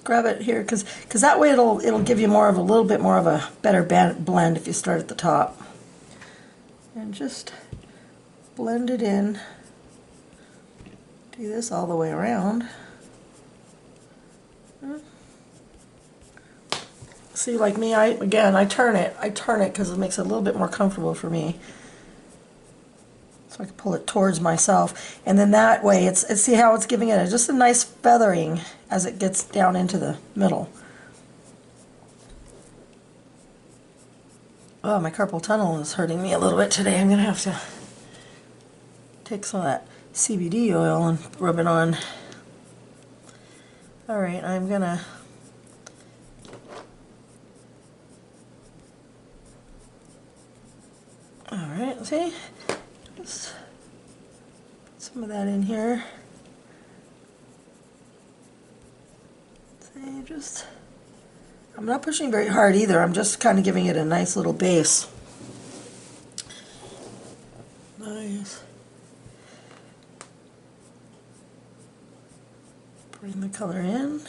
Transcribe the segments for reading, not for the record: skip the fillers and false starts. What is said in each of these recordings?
grab it here, because that way it'll give you more of a little bit more of a better blend if you start at the top. And just blend it in. Do this all the way around. See, like me, I turn it because it makes it a little bit more comfortable for me. So I can pull it towards myself, and then that way it's see how it's giving it just a nice feathering as it gets down into the middle. Oh, my carpal tunnel is hurting me a little bit today. I'm gonna have to take some of that CBD oil and rub it on. All right, I'm gonna see, just put some of that in here. See, just, I'm not pushing very hard either. I'm just kind of giving it a nice little base. Nice. Bring the color in.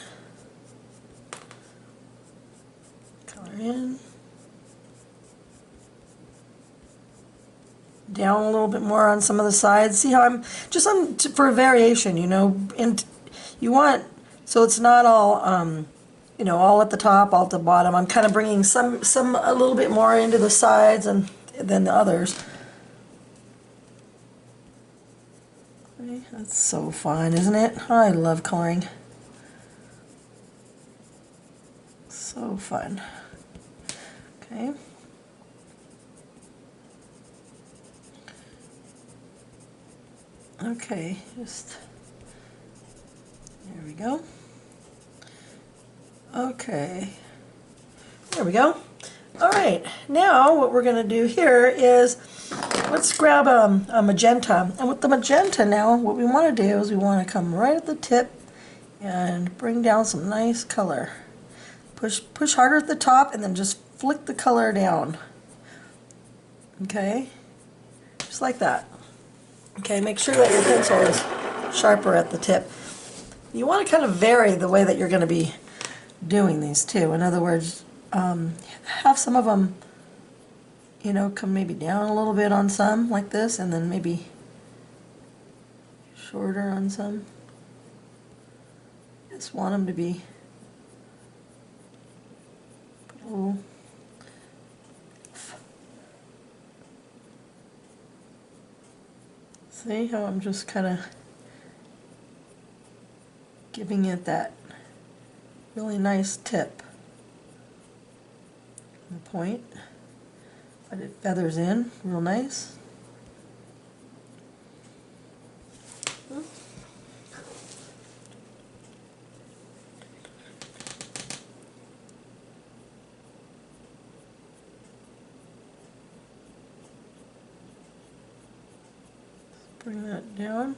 Color in. Down a little bit more on some of the sides. See how I'm just for a variation, you know, and you want, so it's not all you know, all at the top, all at the bottom. I'm kind of bringing some a little bit more into the sides and than the others. That's so fun, isn't it? I love coloring. So fun. Okay. Okay, just, there we go. Okay, there we go. All right, now what we're going to do here is, let's grab a magenta. And with the magenta now, what we want to do is we want to come right at the tip and bring down some nice color. Push harder at the top and then just flick the color down. Okay, just like that. Okay, make sure that your pencil is sharper at the tip. You want to kind of vary the way that you're going to be doing these too. In other words, have some of them, you know, come maybe down a little bit on some like this, and then maybe shorter on some. Just want them to be a little. See how I'm just kind of giving it that really nice tip. The point, but it feathers in real nice. Bring that down.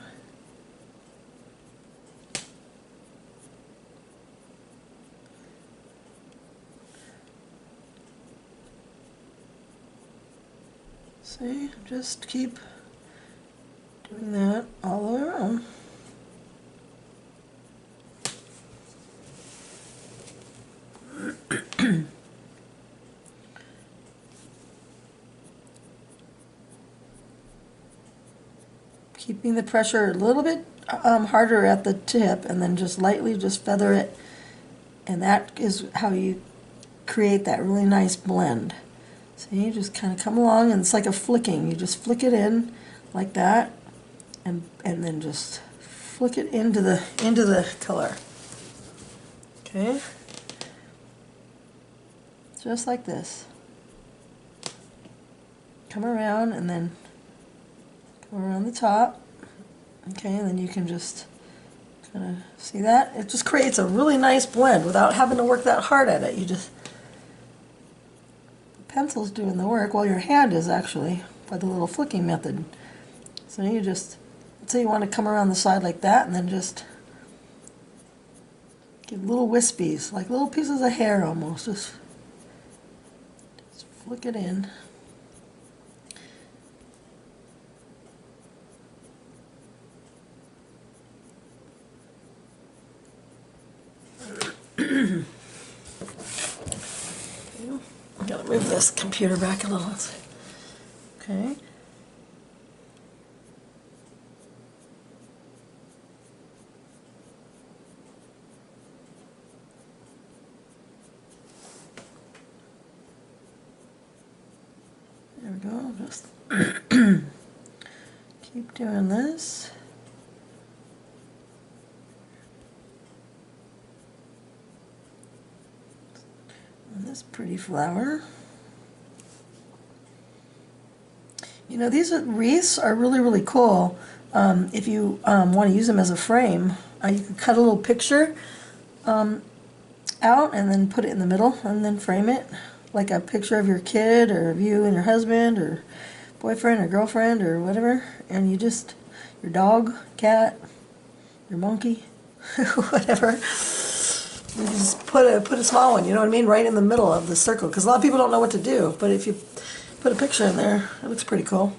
See, just keep doing that all the way around. Keeping the pressure a little bit harder at the tip, and then just lightly just feather it, and that is how you create that really nice blend. So you just kind of come along, and it's like a flicking. You just flick it in like that, and then just flick it into the color. Okay, just like this. Come around and then come around the top. Okay, and then you can just kind of see that. It just creates a really nice blend without having to work that hard at it. You just, the pencil's doing the work while your hand is actually by the little flicking method. So you just, let's say you want to come around the side like that, and then just give little wispies, like little pieces of hair almost. Just flick it in. move this computer back a little. Okay. There we go. Just keep doing this. And this pretty flower. You know, these wreaths are really, really cool. If you want to use them as a frame, you can cut a little picture out and then put it in the middle and then frame it, like a picture of your kid or of you and your husband or boyfriend or girlfriend or whatever, and you just, your dog, cat, your monkey, whatever. You just put a small one, you know what I mean, right in the middle of the circle, because a lot of people don't know what to do, but if you put a picture in there, it looks pretty cool.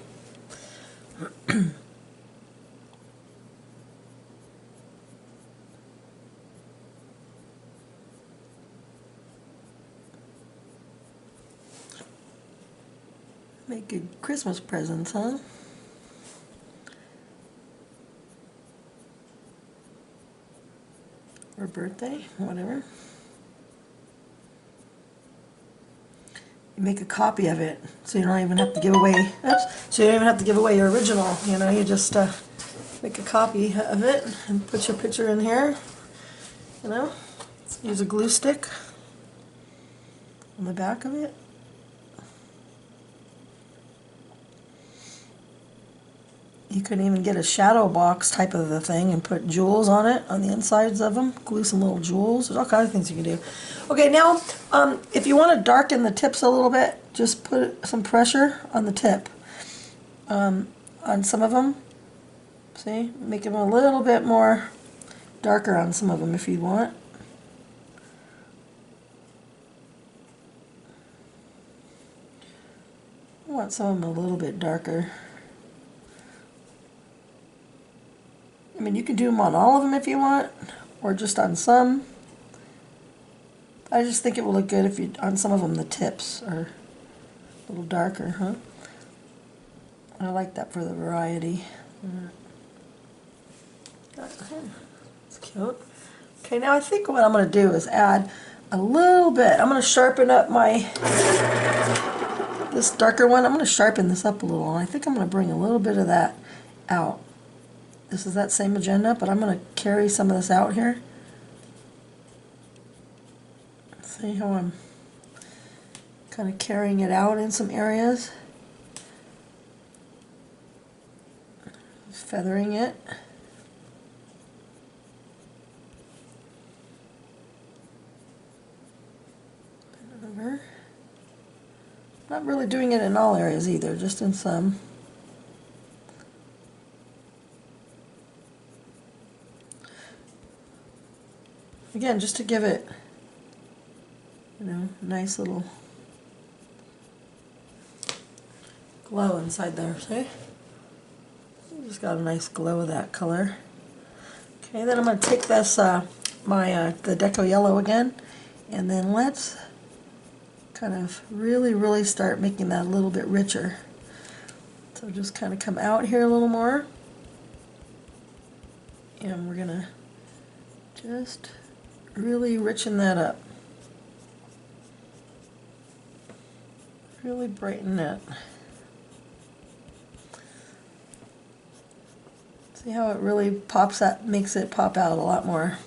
Make good Christmas presents, huh? Or birthday, whatever. You make a copy of it, so you don't even have to give away. So you don't even have to give away your original. You know, you just make a copy of it and put your picture in here. You know, use a glue stick on the back of it. You could even get a shadow box type of a thing and put jewels on it, on the insides of them. Glue some little jewels. There's all kinds of things you can do. Okay, now, if you want to darken the tips a little bit, just put some pressure on the tip. On some of them. See? Make them a little bit more darker on some of them if you want. I want some of them a little bit darker. I mean, you can do them on all of them if you want, or just on some. I just think it will look good if you, on some of them, the tips are a little darker, huh? I like that for the variety. It's cute. Okay, now I think what I'm going to do is add a little bit. I'm going to sharpen up this darker one. I'm going to sharpen this up a little, and I think I'm going to bring a little bit of that out. This is that same magenta, but I'm going to carry some of this out here. See how I'm kind of carrying it out in some areas. Feathering it. Over. Not really doing it in all areas either, just in some. Again, just to give it, you know, a nice little glow inside there, see? Just got a nice glow of that color. Okay, then I'm going to take this, the Deco Yellow again, and then let's kind of really start making that a little bit richer. So just kind of come out here a little more, and we're going to just really richen that up. Really brighten that. See how it really pops out, makes it pop out a lot more.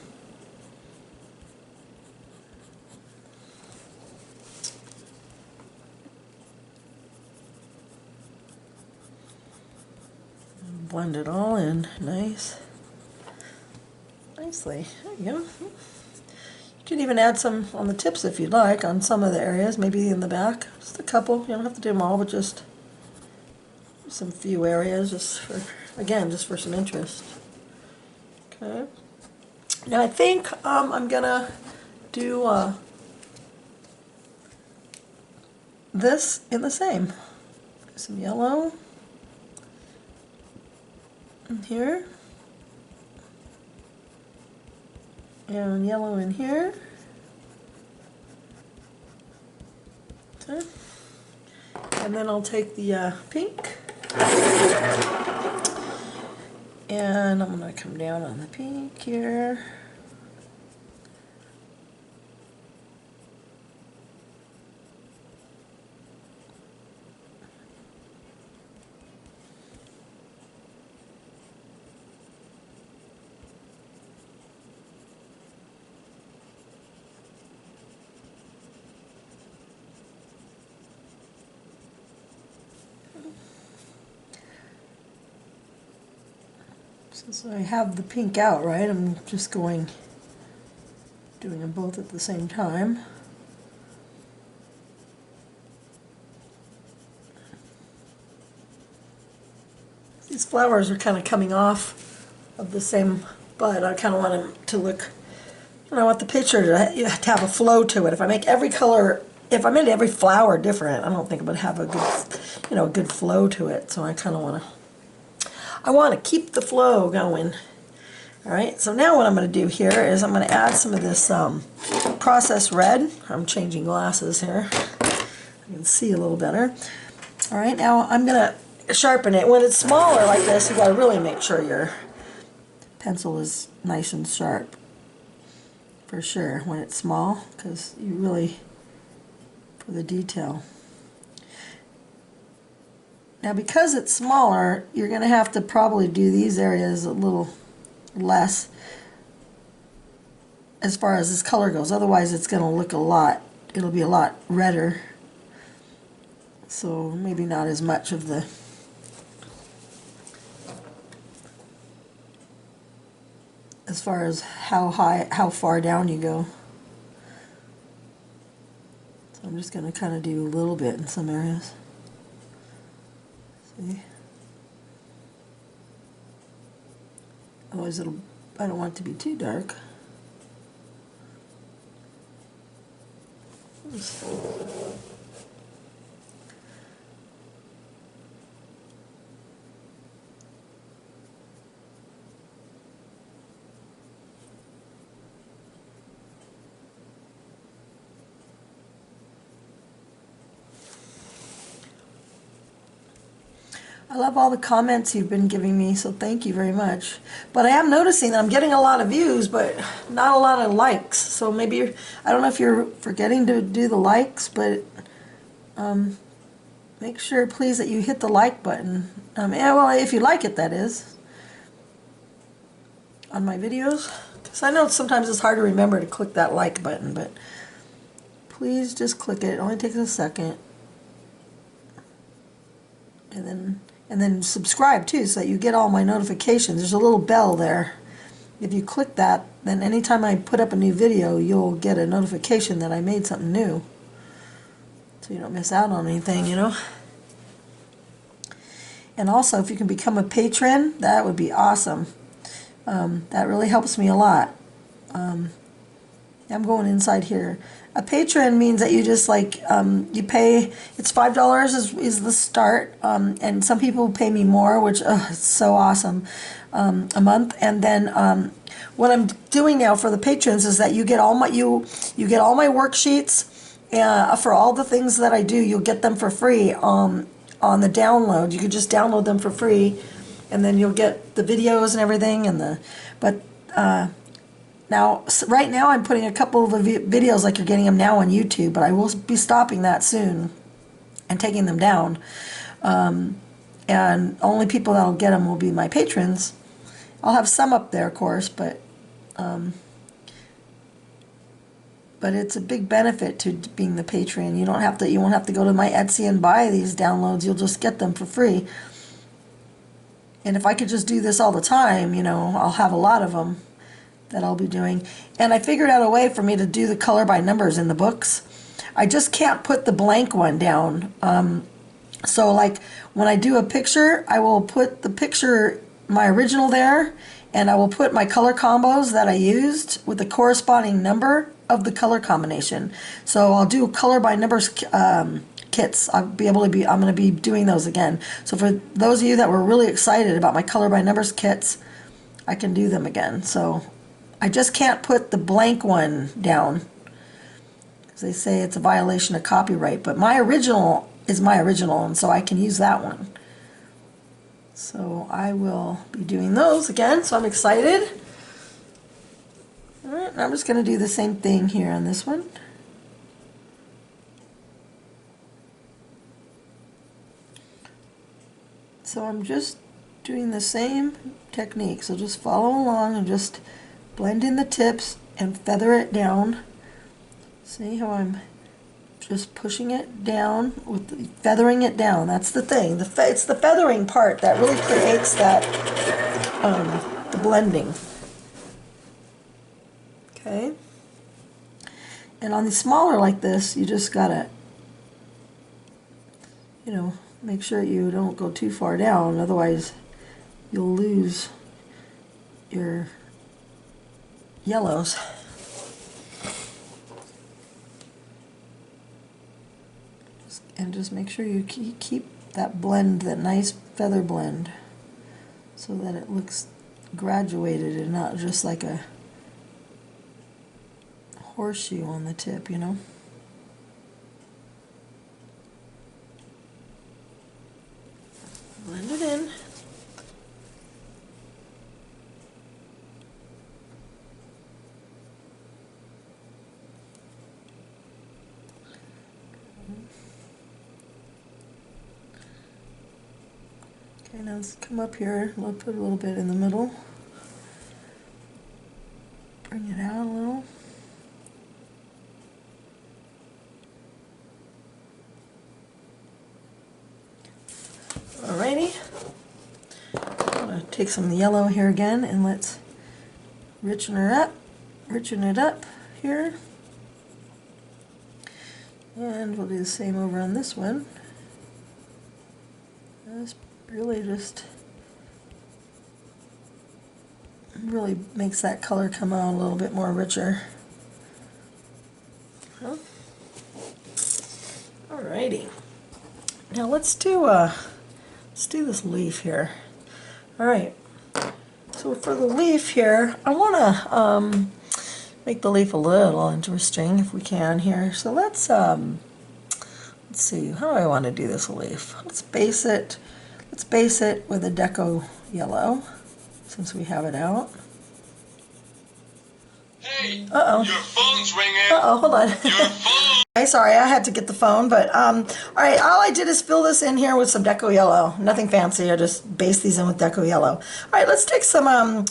Blend it all in nice. Nicely. There you go. You can even add some on the tips if you'd like, on some of the areas, maybe in the back. Just a couple. You don't have to do them all, but just some few areas, just for, again, just for some interest. Okay. Now I think I'm gonna do this in the same. Some yellow in here. And yellow in here. Okay. And then I'll take the pink, and I'm going to come down on the pink here. Since I have the pink out, right, I'm just doing them both at the same time. These flowers are kind of coming off of the same bud. I kind of want them to look, I want the picture to have a flow to it. If I make every color, if I made every flower different, I don't think it would have a good, a good flow to it. So I kind of want to keep the flow going. All right, so now what I'm going to do here is I'm going to add some of this processed red. I'm changing glasses here. You can see a little better. All right, now I'm going to sharpen it. When it's smaller like this, you got to really make sure your pencil is nice and sharp. For sure, when it's small, because you really, for the detail. Now because it's smaller, you're going to have to probably do these areas a little less as far as this color goes. Otherwise it's going to look it'll be a lot redder. So maybe not as much of the as far as how far down you go. So I'm just going to kind of do a little bit in some areas. See? Otherwise I don't want it to be too dark. I love all the comments you've been giving me, so thank you very much. But I am noticing that I'm getting a lot of views, but not a lot of likes. So maybe I don't know if you're forgetting to do the likes, but make sure, please, that you hit the like button. Yeah, well, if you like it, that is, on my videos. Because I know sometimes it's hard to remember to click that like button, but please just click it. It only takes a second. And then subscribe too, so that you get all my notifications. There's a little bell there. If you click that, then anytime I put up a new video, you'll get a notification that I made something new. So you don't miss out on anything, And also, if you can become a patron, that would be awesome. That really helps me a lot. I'm going inside here. A patron means that you just you pay, it's $5 is the start, and some people pay me more, which is so awesome, a month. And then what I'm doing now for the patrons is that you get all my you get all my worksheets for all the things that I do. You'll get them for free on the download. You can just download them for free, and then you'll get the videos and everything. Now, right now I'm putting a couple of the videos like you're getting them now on YouTube, but I will be stopping that soon and taking them down. And only people that will get them will be my patrons. I'll have some up there, of course, but it's a big benefit to being the patron. You won't have to go to my Etsy and buy these downloads. You'll just get them for free. And if I could just do this all the time, I'll have a lot of them that I'll be doing. And I figured out a way for me to do the color by numbers in the books. I just can't put the blank one down. So like when I do a picture, I will put the picture, my original there, and I will put my color combos that I used with the corresponding number of the color combination. So I'll do color by numbers kits. I'm going to be doing those again. So for those of you that were really excited about my color by numbers kits, I can do them again. So I just can't put the blank one down. because they say it's a violation of copyright, but my original is my original, and so I can use that one. So I will be doing those again, so I'm excited. All right, and I'm just going to do the same thing here on this one. So I'm just doing the same technique, so just follow along and just blend in the tips and feather it down. See how I'm just pushing it down, feathering it down. That's the thing. It's the feathering part that really creates that, the blending. Okay? And on the smaller like this, you just gotta, you know, make sure you don't go too far down, otherwise you'll lose your yellows. And just make sure you keep that blend, that nice feather blend, so that it looks graduated and not just like a horseshoe on the tip, you know. Blend it in. Okay, now let's come up here. We'll put a little bit in the middle. Bring it out a little. Alrighty. I'm going to take some yellow here again and let's richen it up here. And we'll do the same over on this one. This really makes that color come out a little bit more richer. Huh? Alrighty. Now let's do this leaf here. Alright. So for the leaf here, I want to make the leaf a little interesting if we can here. So let's see, how do I want to do this leaf? Let's base it with a deco yellow, since we have it out. Hey, uh-oh. Your phone's ringing. Uh-oh, hold on. Your phone. Hey, sorry, I had to get the phone, but alright, all I did is fill this in here with some deco yellow. Nothing fancy, I just based these in with deco yellow. Alright, let's take some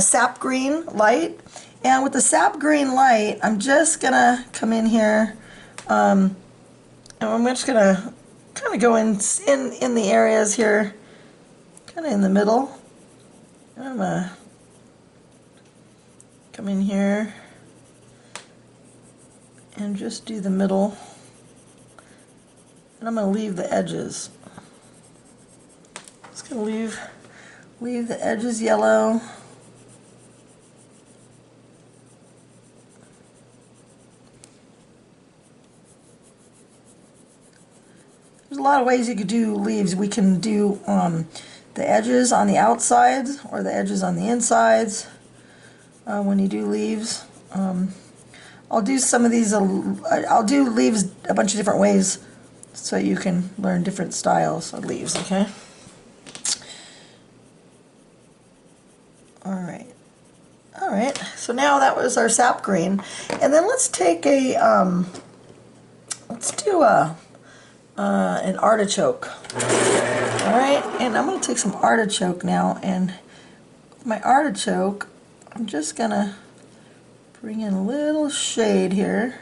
sap green light, and with the sap green light, I'm just gonna come in here, and I'm just gonna kind of go in the areas here, kind of in the middle. I'm gonna come in here and just do the middle, and I'm going to leave the edges. Just going to leave the edges yellow. There's a lot of ways you could do leaves. We can do the edges on the outsides or the edges on the insides when you do leaves. I'll do some of these, I'll do leaves a bunch of different ways so you can learn different styles of leaves, okay? Alright, so now that was our sap green. And then let's take a, let's do an artichoke. Alright, and I'm going to take some artichoke now, and with my artichoke, I'm just going to bring in a little shade here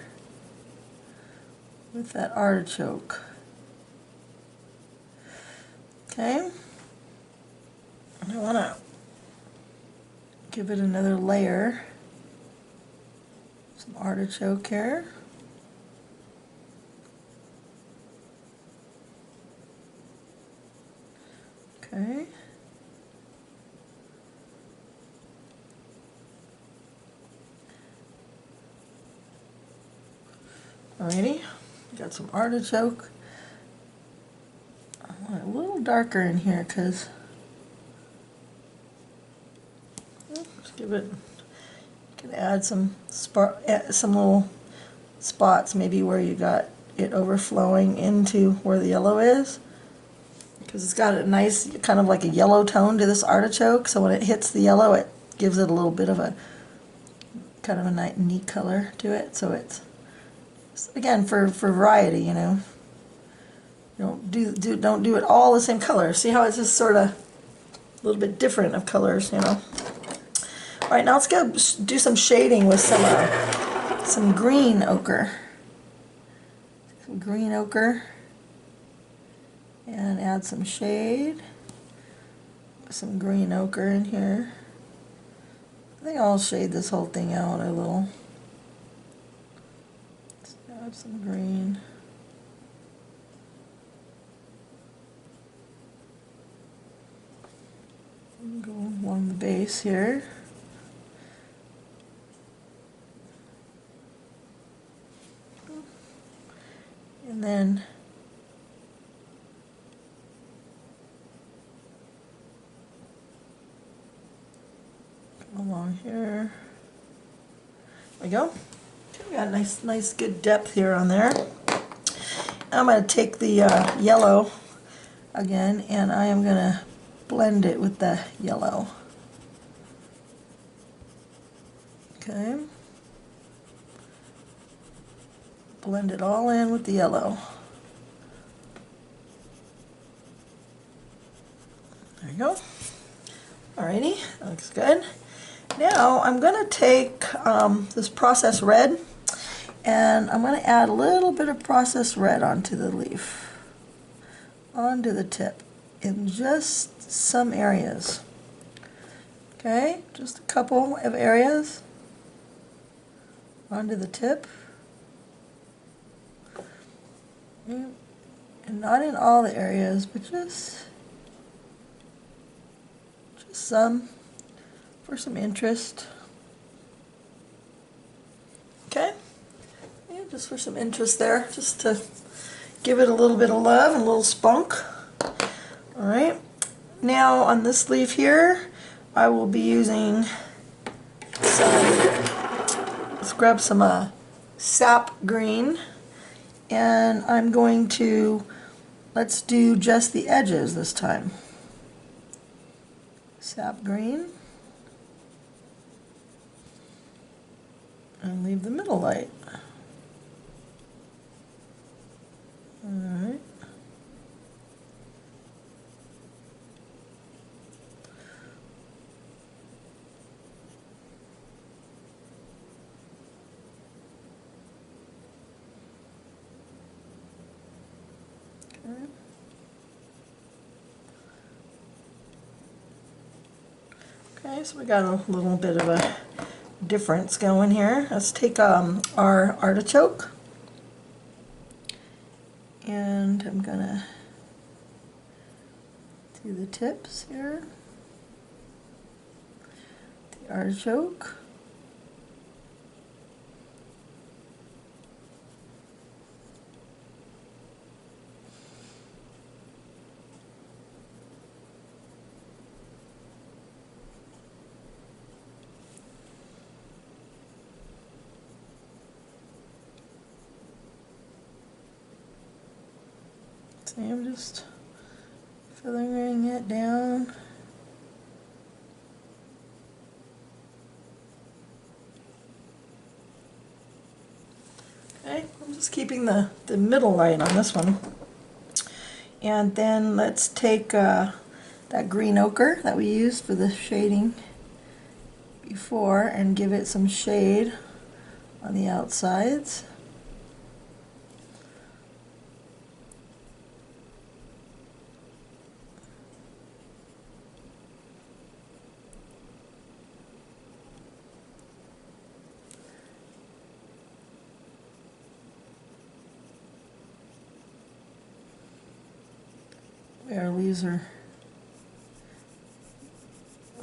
with that artichoke. Okay, I want to give it another layer. Some artichoke here. Okay. Alrighty, got some artichoke. I want it a little darker in here because let's give it. You can add some little spots, maybe where you got it overflowing into where the yellow is, because it's got a nice kind of like a yellow tone to this artichoke, so when it hits the yellow it gives it a little bit of a kind of a neat color to it. So it's, again, for variety, you know. Don't do it all the same color. See how it's just sort of a little bit different of colors, you know. All right, now let's go do some shading with some green ochre. Some green ochre, and add some shade. Some green ochre in here. I think I'll shade this whole thing out a little. Let's add some green. Go along the base here. And then along here. There we go. Okay, we got a nice good depth here on there. I'm going to take the yellow again, and I am going to blend it with the yellow. Okay. Blend it all in with the yellow. There you go. Alrighty, that looks good. Now I'm going to take this processed red, and I'm going to add a little bit of processed red onto the leaf, onto the tip, in just some areas. Okay, just a couple of areas onto the tip. And not in all the areas, but just some, for some interest. Okay, yeah, just for some interest there, just to give it a little bit of love and a little spunk. All right, now on this leaf here, I will be using let's grab some sap green, and I'm going to, let's do just the edges this time. Sap green, and leave the middle light. Alright. Okay. Okay, so we got a little bit of a difference going here. Let's take our artichoke, and I'm gonna do the tips here. The artichoke. See, I'm just feathering it down. Okay, I'm just keeping the middle light on this one. And then let's take that green ochre that we used for the shading before and give it some shade on the outsides. Our leaves are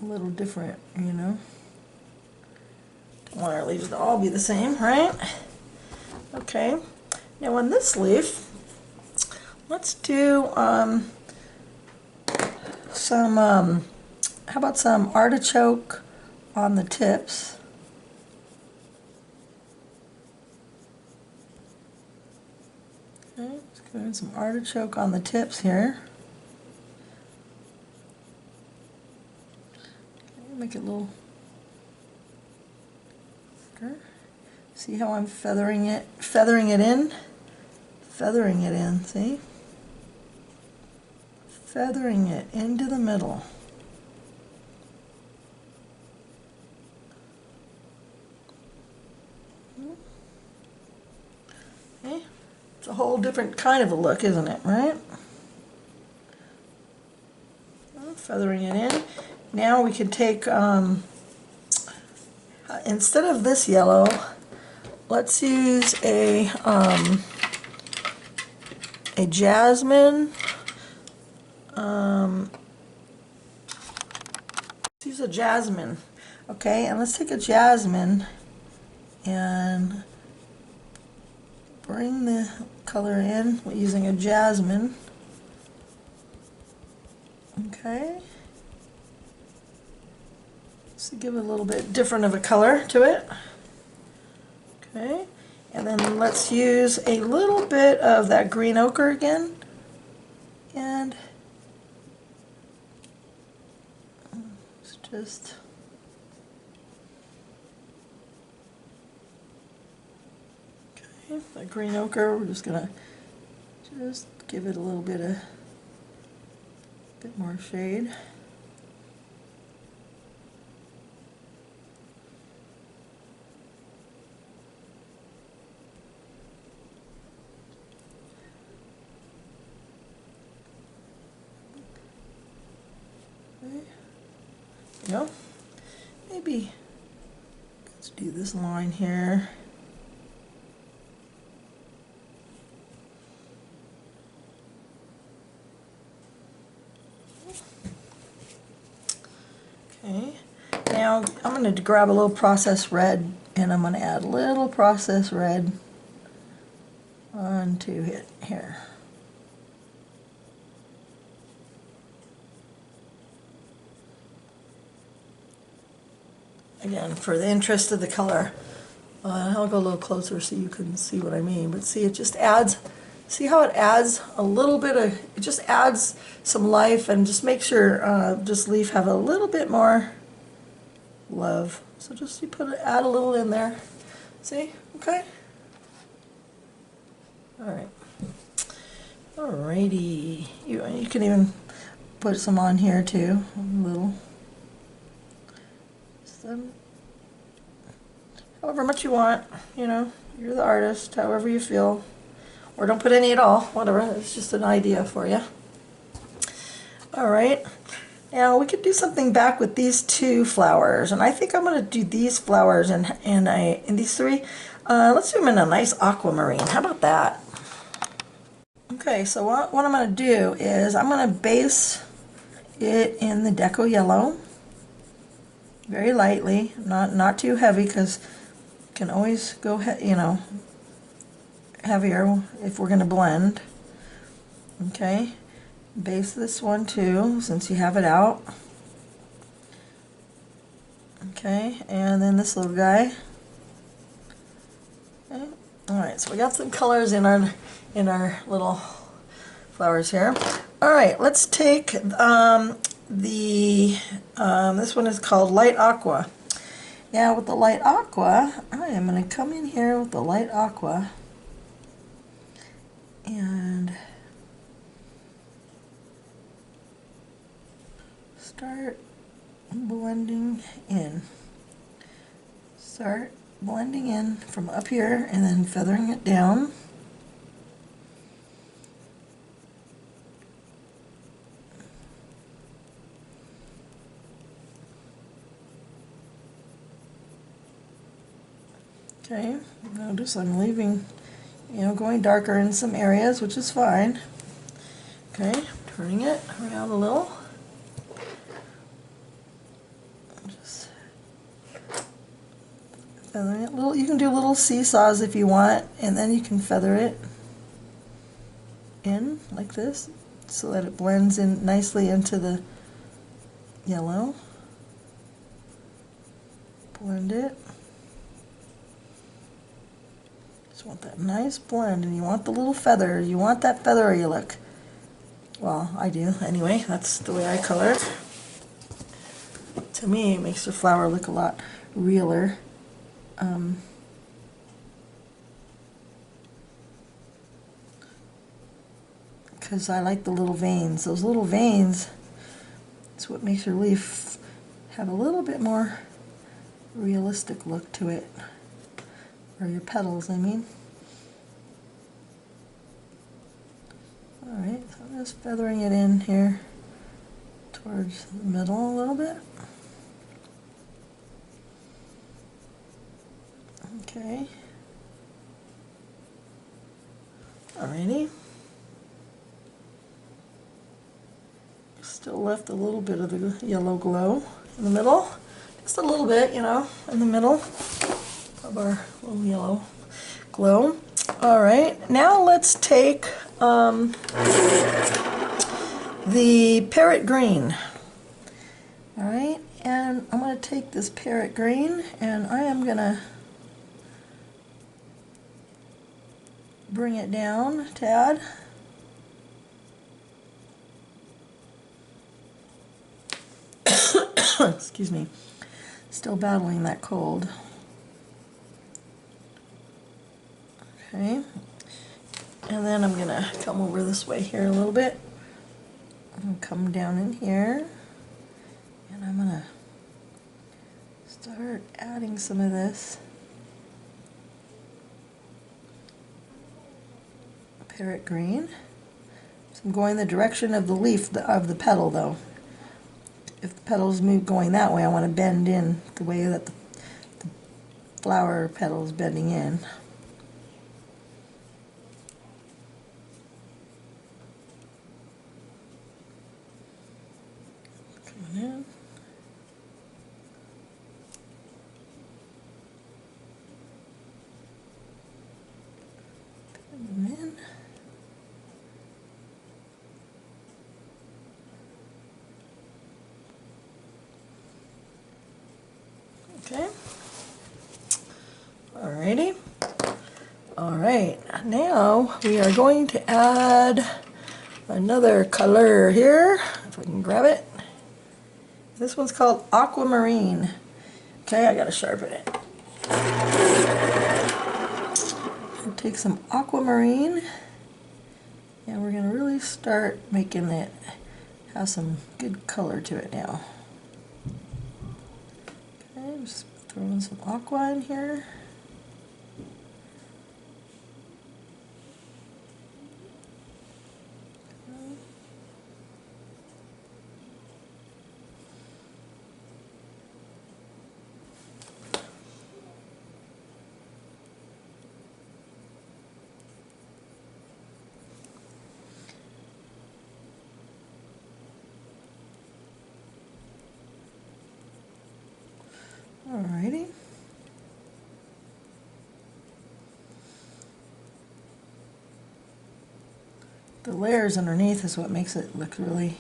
a little different, you know. Don't want our leaves to all be the same, right? Okay. Now on this leaf, let's do how about some artichoke on the tips. Okay, let's go in some artichoke on the tips here. Okay, make it a little darker. See how I'm feathering it in? Feathering it in, see? Feathering it into the middle. Okay, it's a whole different kind of a look, isn't it, right? Feathering it in. Now we can take, instead of this yellow, let's use a jasmine. Let's use a jasmine. Okay, and let's take a jasmine and bring the color in using a jasmine. Okay. So give it a little bit different of a color to it. Okay. And then let's use a little bit of that green ochre again. And it's just okay, that green ochre, we're just gonna just give it a little bit more shade. You know, maybe let's do this line here. Okay, now I'm going to grab a little processed red and I'm going to add a little processed red onto it here. Again, for the interest of the color, I'll go a little closer so you can see what I mean. But see, it just adds, see how it adds a little bit of, it just adds some life and just makes your just leaf have a little bit more love. So just add a little in there. See? Okay. All right. Alrighty. You can even put some on here too, a little. However much you want, you know, you're the artist, however you feel. Or don't put any at all, whatever, it's just an idea for you. Alright, now we could do something back with these two flowers, and I think I'm going to do these flowers in these three. Let's do them in a nice aquamarine, how about that? Okay, so what I'm going to do is I'm going to base it in the Deco Yellow. Very lightly, not too heavy, because you can always go, you know, heavier if we're going to blend. Okay, base this one too, since you have it out. Okay, and then this little guy. Okay. All right, so we got some colors in our little flowers here. All right, let's take this one is called Light Aqua. Now with the Light Aqua, I am going to come in here with the Light Aqua and start blending in. Start blending in from up here and then feathering it down. Okay, notice I'm leaving, you know, going darker in some areas, which is fine. Okay, turning it around a little. Just feathering it a little. You can do little seesaws if you want, and then you can feather it in like this so that it blends in nicely into the yellow. Blend it. Just want that nice blend, and you want the little feather. You want that feathery look. Well, I do anyway. That's the way I color it. To me, it makes the flower look a lot realer. Because I like the little veins. Those little veins, it's what makes your leaf have a little bit more realistic look to it. Or your petals, I mean. Alright, so I'm just feathering it in here towards the middle a little bit. Okay. Alrighty. Still left a little bit of the yellow glow in the middle. Just a little bit, you know, in the middle of our little yellow glow. Alright, now let's take the parrot green. Alright, and I'm going to take this parrot green and I am going to bring it down a tad. Excuse me. Still battling that cold. Okay. And then I'm going to come over this way here a little bit. And come down in here. And I'm going to start adding some of this parrot green. So I'm going the direction of the leaf, of the petal though. If the petals move going that way, I want to bend in the way that the flower petal is bending in. Coming in. Coming in. Okay. Alrighty. Alright, now we are going to add another color here, if I can grab it. This one's called Aquamarine. Okay, I gotta sharpen it. We'll take some aquamarine and we're gonna really start making it have some good color to it now. Okay, just throwing some aqua in here. Alrighty. The layers underneath is what makes it look really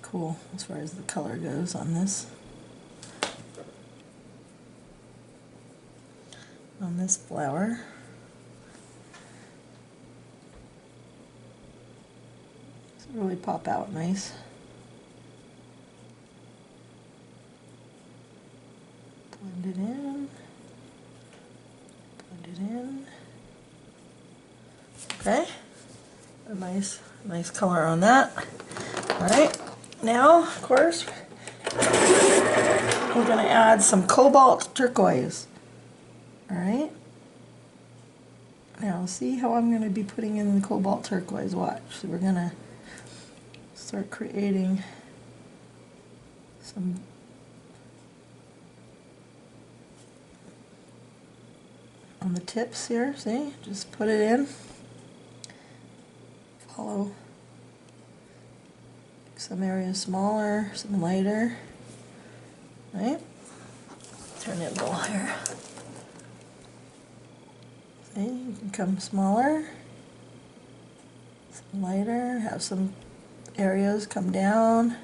cool as far as the color goes on this. On this flower. It's really pop out nice. Blend it in. Blend it in. Okay. A nice color on that. Alright. Now, of course, we're going to add some cobalt turquoise. Alright. Now, see how I'm going to be putting in the cobalt turquoise. Watch. So we're going to start creating some on the tips here. See? Just put it in. Follow. Some areas smaller, some lighter. Right? Turn it a little here. See, you can come smaller, some lighter, have some areas come down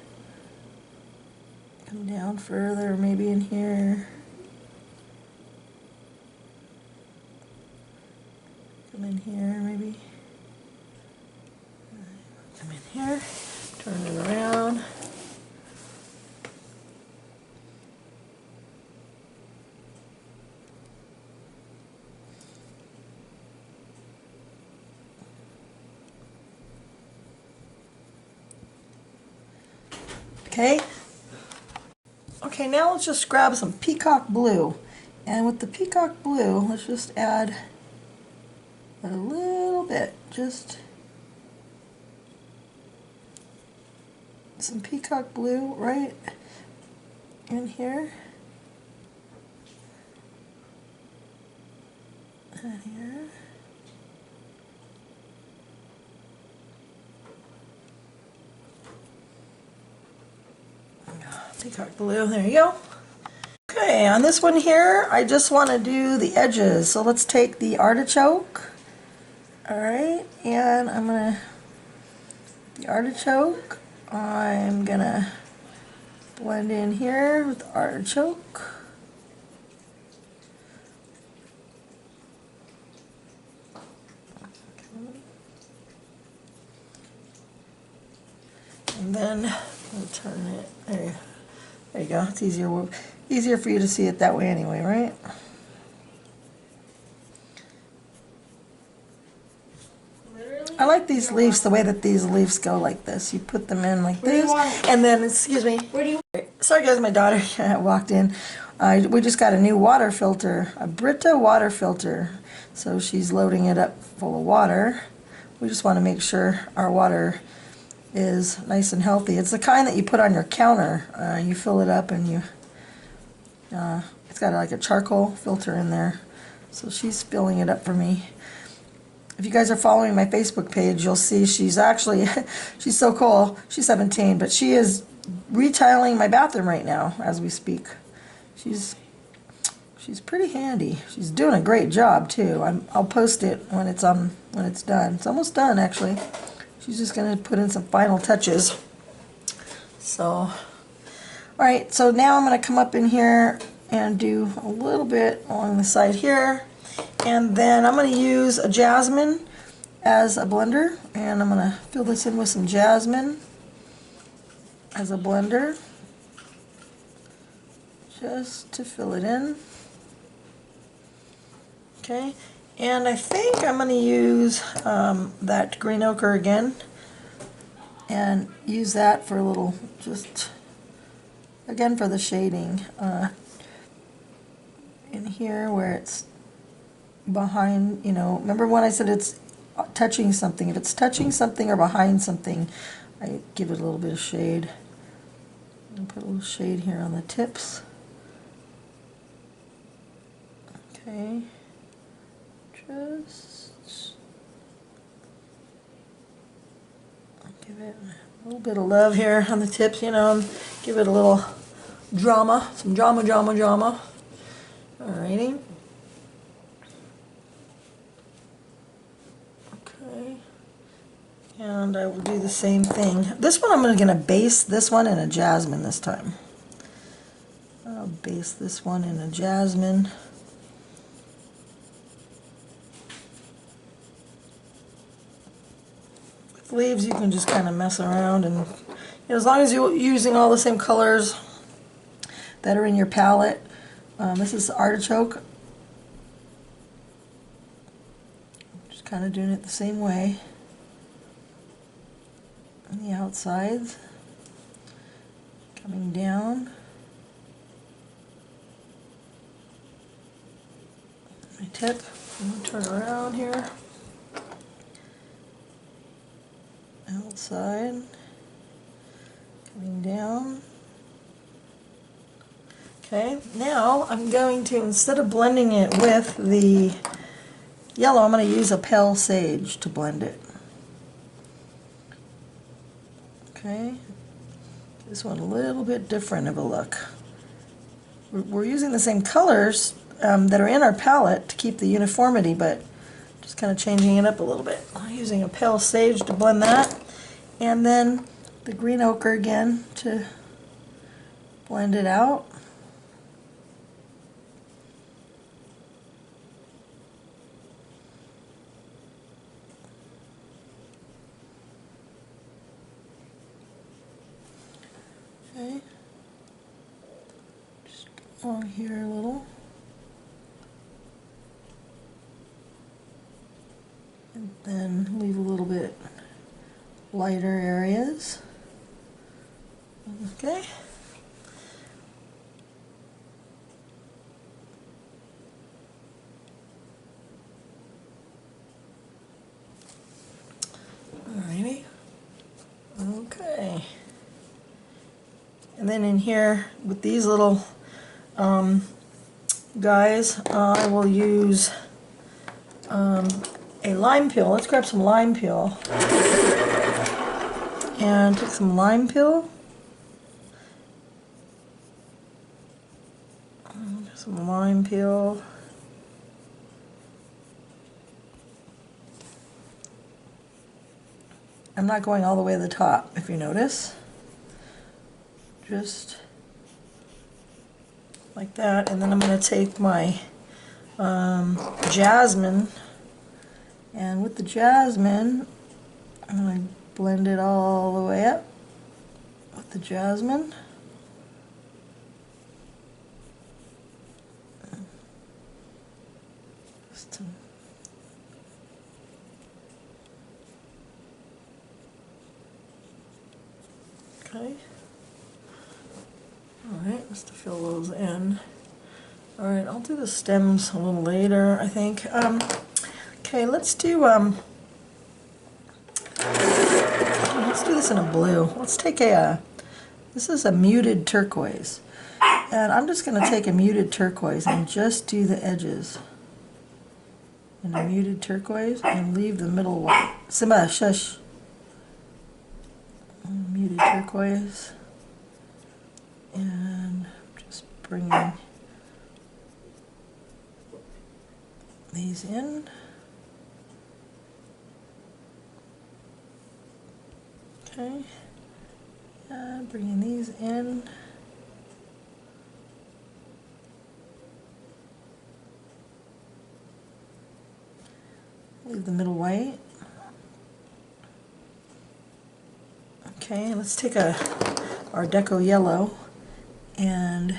further, maybe in here. Come in here, maybe. Come in here, turn it around. Okay. Okay, now let's just grab some peacock blue. And with the peacock blue, let's just add a little bit, just some peacock blue right in here. And here. Peacock blue, there you go. Okay, on this one here, I just want to do the edges. So let's take the artichoke. Alright, and the artichoke, I'm gonna blend in here with the artichoke. And then we'll turn it, there you go, it's easier for you to see it that way anyway, right? I like these leaves, the way that these leaves go like this. You put them in like this, and then, excuse me. Sorry guys, my daughter walked in. We just got a new water filter, a Brita water filter. So she's loading it up full of water. We just want to make sure our water is nice and healthy. It's the kind that you put on your counter. You fill it up and it's got like a charcoal filter in there. So she's filling it up for me. If you guys are following my Facebook page, you'll see she's actually, she's so cool. She's 17, but she is retiling my bathroom right now as we speak. She's pretty handy. She's doing a great job too. I'll post it when it's done. It's almost done actually. She's just gonna put in some final touches. So, all right. So now I'm gonna come up in here and do a little bit along the side here. And then I'm going to use a jasmine as a blender, and I'm going to fill this in with some jasmine as a blender, just to fill it in. Okay, and I think I'm going to use that green ochre again, and use that for a little, just again for the shading in here where it's behind, remember when I said it's touching something? If it's touching something or behind something, I give it a little bit of shade. And put a little shade here on the tips. Okay. Just give it a little bit of love here on the tips, and give it a little drama, some drama. Alrighty. And I will do the same thing. This one I'm going to base this one in a jasmine this time. I'll base this one in a jasmine. With leaves you can just kind of mess around, and as long as you're using all the same colors that are in your palette. This is artichoke. Just kind of doing it the same way. On the outsides, coming down. My tip, I'm going to turn around here. Outside, coming down. Okay, now I'm going to, instead of blending it with the yellow, I'm going to use a pale sage to blend it. Okay, this one a little bit different of a look. We're using the same colors that are in our palette to keep the uniformity, but just kind of changing it up a little bit. I'm using a pale sage to blend that, and then the green ochre again to blend it out. Okay. Just along here a little. And then leave a little bit lighter areas. Okay. Alrighty. Okay. And then in here with these little guys, I will use a lime peel. Let's grab some lime peel and take some lime peel, some lime peel. I'm not going all the way to the top, if you notice. Just like that, and then I'm going to take my jasmine, and with the jasmine, I'm going to blend it all the way up with the jasmine. Just okay. Alright, just to fill those in. Alright, I'll do the stems a little later, I think. Okay, let's do this in a blue. Let's take this is a muted turquoise. And I'm just going to take a muted turquoise and just do the edges in a muted turquoise and leave the middle white. Simba, shush. Muted turquoise. And just bringing these in. Okay. Bringing these in. Leave the middle white. Okay, let's take our Deco yellow and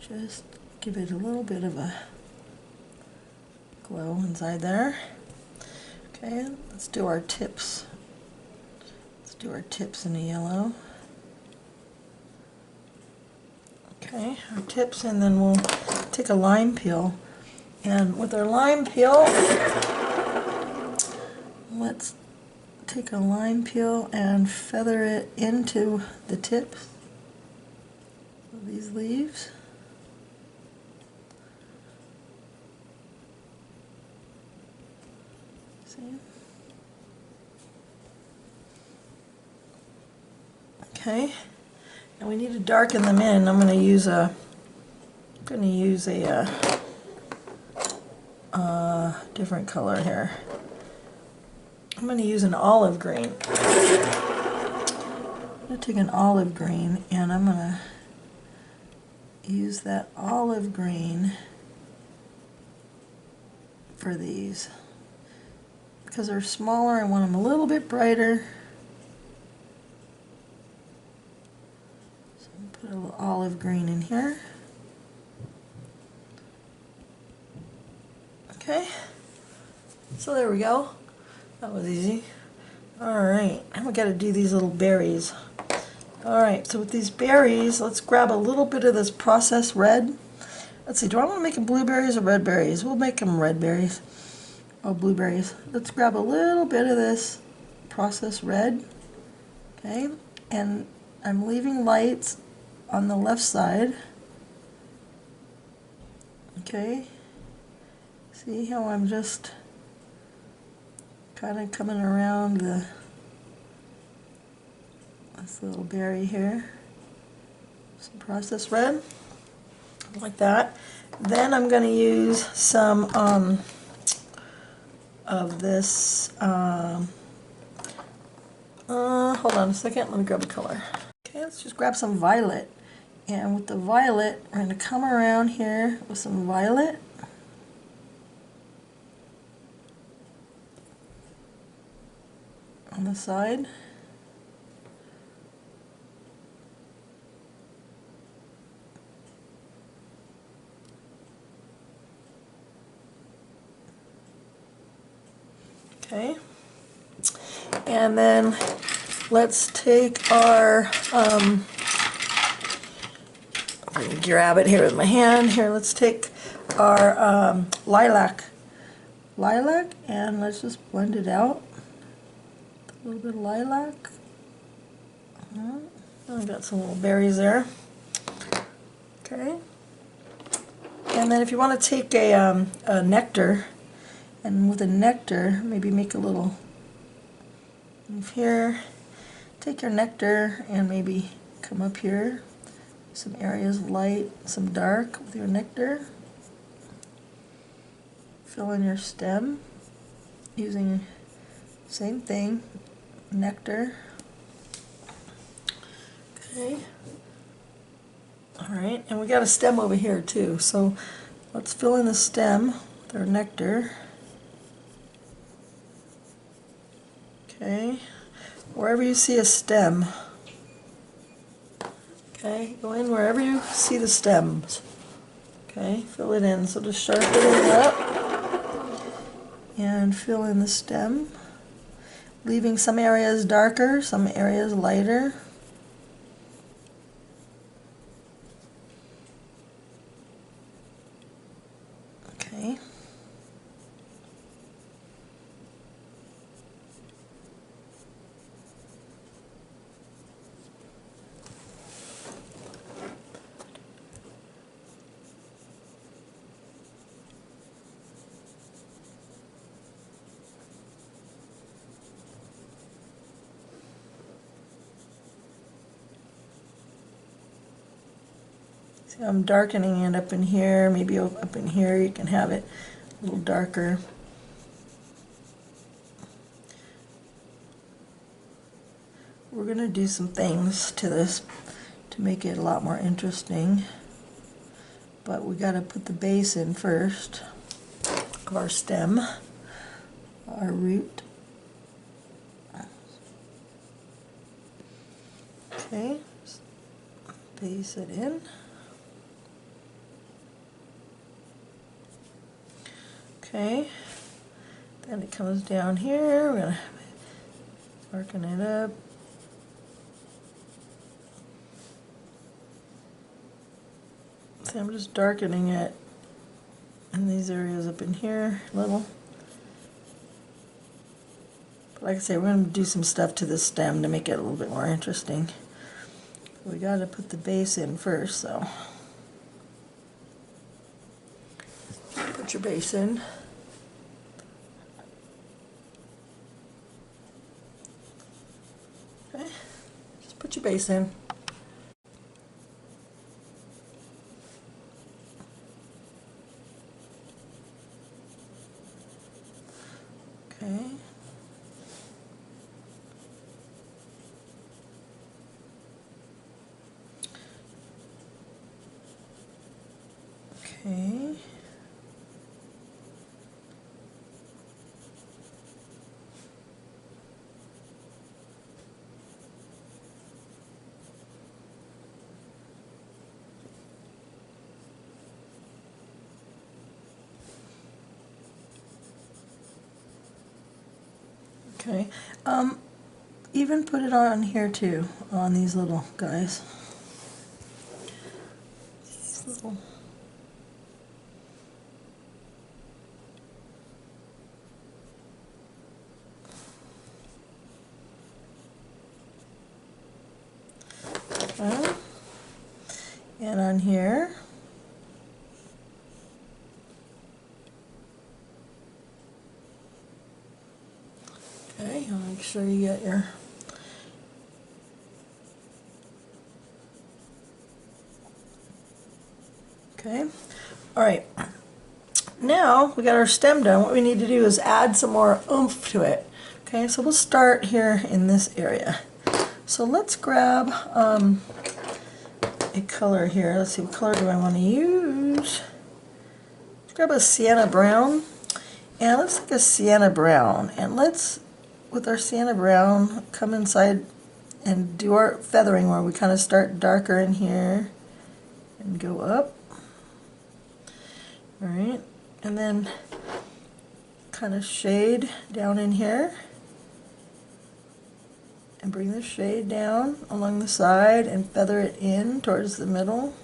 just give it a little bit of a glow inside there. Okay, let's do our tips. Let's do our tips in the yellow. Okay, our tips, and then we'll take a lime peel. And with our lime peel, let's take a lime peel and feather it into the tips of these leaves. See? Okay, and we need to darken them in. I'm going to use a different color here. I'm going to use an olive green. I'm going to take an olive green and I'm going to use that olive green for these. Because they're smaller, I want them a little bit brighter. So I'm going to put a little olive green in here. Okay, so there we go. That was easy. Alright, and we got to do these little berries. Alright, so with these berries, let's grab a little bit of this processed red. Let's see, do I want to make them blueberries or red berries? We'll make them red berries. Oh, blueberries. Let's grab a little bit of this processed red. Okay, and I'm leaving lights on the left side. Okay, see how I'm just kind of coming around this little berry here. Some processed red, like that. Then I'm going to use some of this, hold on a second, let me grab a color. Okay, let's just grab some violet. And with the violet, we're going to come around here with some violet. On the side. Okay. And then let's take our, if I can grab it here with my hand, here, let's take our lilac, and let's just blend it out. A little bit of lilac. I got some little berries there. Okay. And then if you want to take a nectar, and with a nectar, maybe make a little move here. Take your nectar and maybe come up here. Some areas light, some dark with your nectar. Fill in your stem using same thing, nectar. Okay. Alright, and we got a stem over here too, so let's fill in the stem with our nectar. Okay, wherever you see a stem, okay, go in wherever you see the stems. Okay, fill it in, so just sharpen it up and fill in the stem, leaving some areas darker, some areas lighter. Okay. See, I'm darkening it up in here, maybe up in here you can have it a little darker. We're going to do some things to this to make it a lot more interesting, but we got to put the base in first of our stem, our root. Okay, base it in. Okay, then it comes down here, we're going to darken it up. See, I'm just darkening it in these areas up in here a little. But like I say, we're going to do some stuff to this stem to make it a little bit more interesting. We got to put the base in first, so put your base in. Okay, just put your base in. Okay. Okay. Okay. Even put it on here too, on these little guys. These little. Okay. And on here. Okay, I'll make sure you get your okay. All right. Now we got our stem done. What we need to do is add some more oomph to it. Okay, so we'll start here in this area. So let's grab a color here. Let's see, what color do I want to use? Let's grab a sienna brown. And let's take a sienna brown. And let's, with our sienna brown, come inside and do our feathering where we kind of start darker in here and go up. All right. And then kind of shade down in here. And bring the shade down along the side and feather it in towards the middle.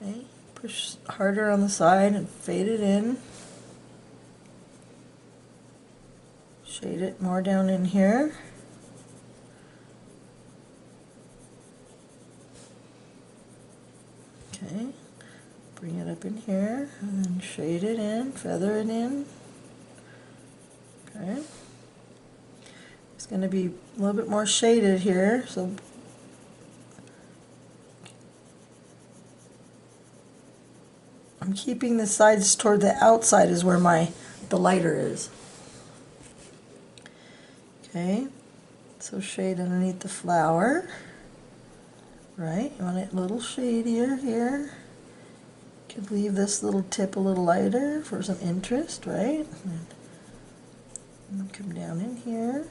Okay, push harder on the side and fade it in. Shade it more down in here. Okay, bring it up in here and then shade it in, feather it in. Okay. It's going to be a little bit more shaded here, so I'm keeping the sides toward the outside is where the lighter is. Okay, so shade underneath the flower. Right, you want it a little shadier here. Could leave this little tip a little lighter for some interest, right? And come down in here.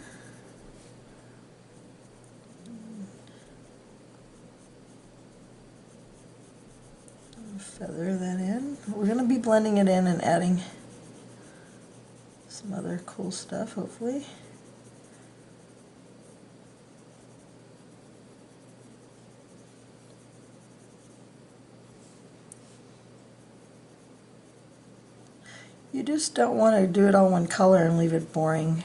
Feather that in. We're going to be blending it in and adding some other cool stuff, hopefully. You just don't want to do it all one color and leave it boring.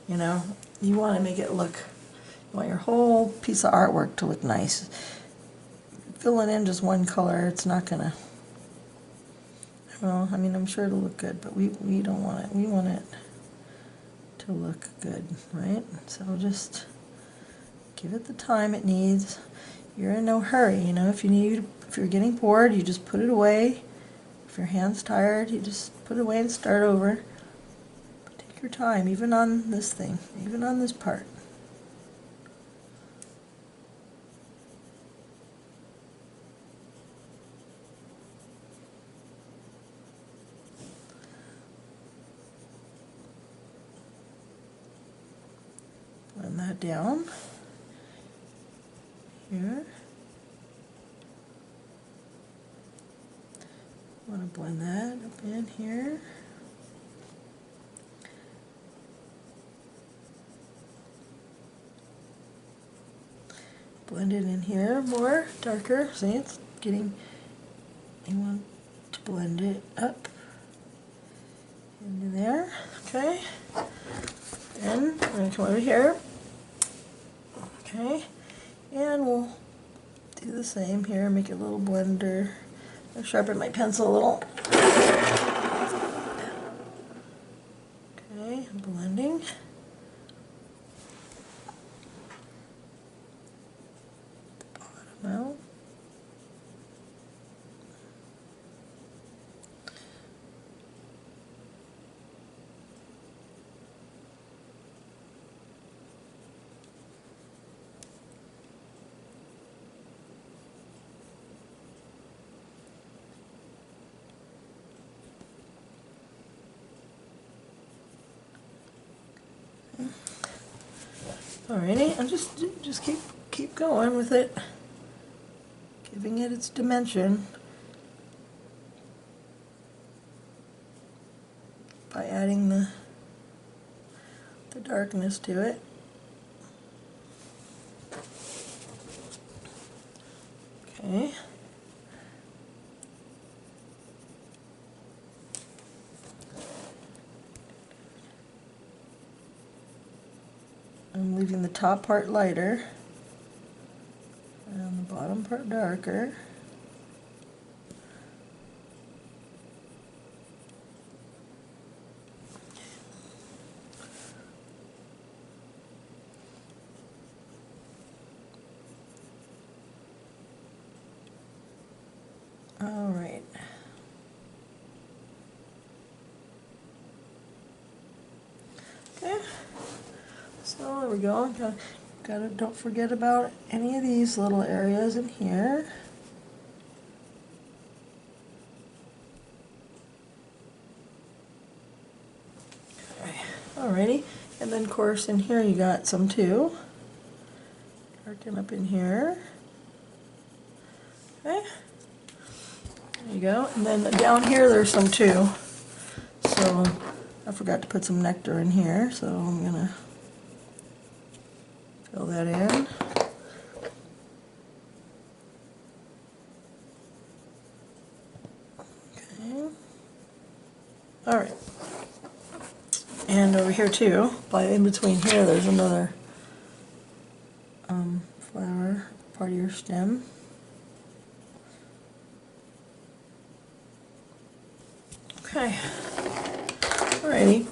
You know, you want to make it look, you want your whole piece of artwork to look nice. Filling in just one color, it's not gonna, well, I mean, I'm sure it'll look good, but we don't want it. We want it to look good, right? So just give it the time it needs. You're in no hurry, you know. If you're getting bored, you just put it away. If your hand's tired, you just put it away and start over. But take your time, even on this thing, even on this part. Blend that down here. Want to blend that up in here. Blend it in here more, darker. See, it's getting, you want to blend it up into there. Okay. Then we're going to come over here. Okay. And we'll do the same here, make it a little blender. I'll sharpen my pencil a little. Okay, blending. The bottom out. Alrighty, and just keep going with it, giving it its dimension by adding the darkness to it. Okay. I'm leaving the top part lighter and the bottom part darker. All right. Okay. So there we go. Don't forget about any of these little areas in here. Alrighty, and then of course in here you got some too. Darken up in here. Okay. You go. And then down here there's some too. So I forgot to put some nectar in here, so I'm gonna fill that in. Okay. All right. And over here too, in between here, there's another flower, part of your stem. Okay. Alrighty.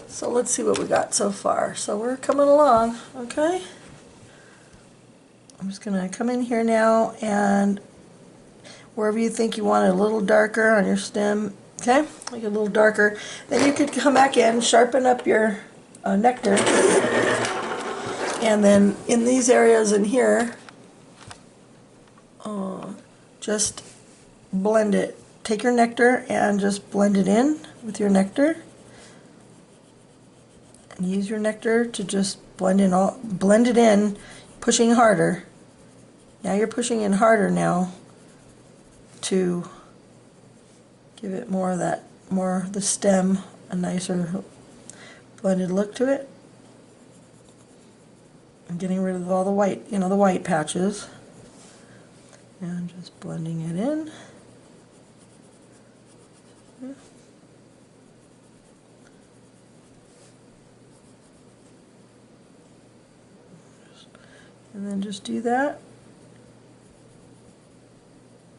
So let's see what we got so far. So we're coming along, okay? I'm just gonna come in here now, and wherever you think you want it a little darker on your stem, okay? Make it a little darker. Then you could come back in, sharpen up your nectar, and then in these areas in here, just blend it. Take your nectar and just blend it in with your nectar. And use your nectar to just blend it in, pushing harder. Now you're pushing in harder now to give it more of that, the stem, a nicer blended look to it. I'm getting rid of all the white, the white patches. And just blending it in. And then just do that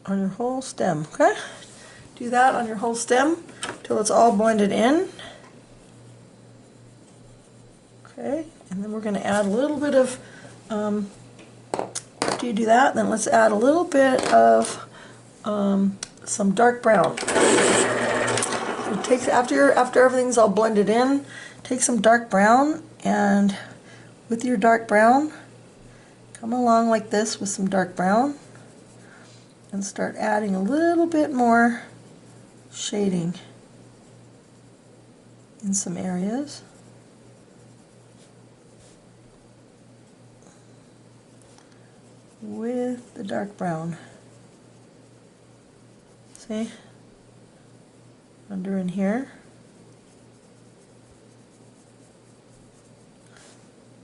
on your whole stem, okay? Do that on your whole stem till it's all blended in. Okay, and then we're going to add a little bit of, after you do that, then let's add a little bit of some dark brown. It takes, after everything's all blended in, take some dark brown, and with your dark brown, come along like this with some dark brown and start adding a little bit more shading in some areas. With the dark brown. See? Under in here.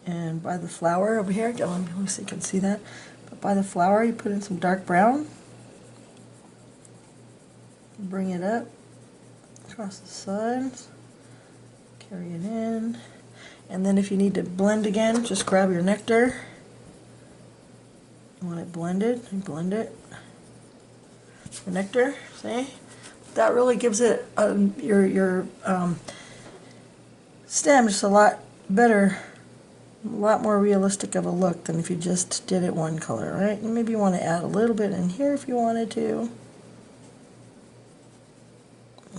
And by the flower over here, let me see if you can see that. But by the flower, you put in some dark brown. Bring it up across the sides. Carry it in. And then if you need to blend again, just grab your nectar. You want it blended, you blend it. The nectar, see? That really gives it your stem just a lot better, a lot more realistic of a look than if you just did it one color, right? And maybe you want to add a little bit in here if you wanted to.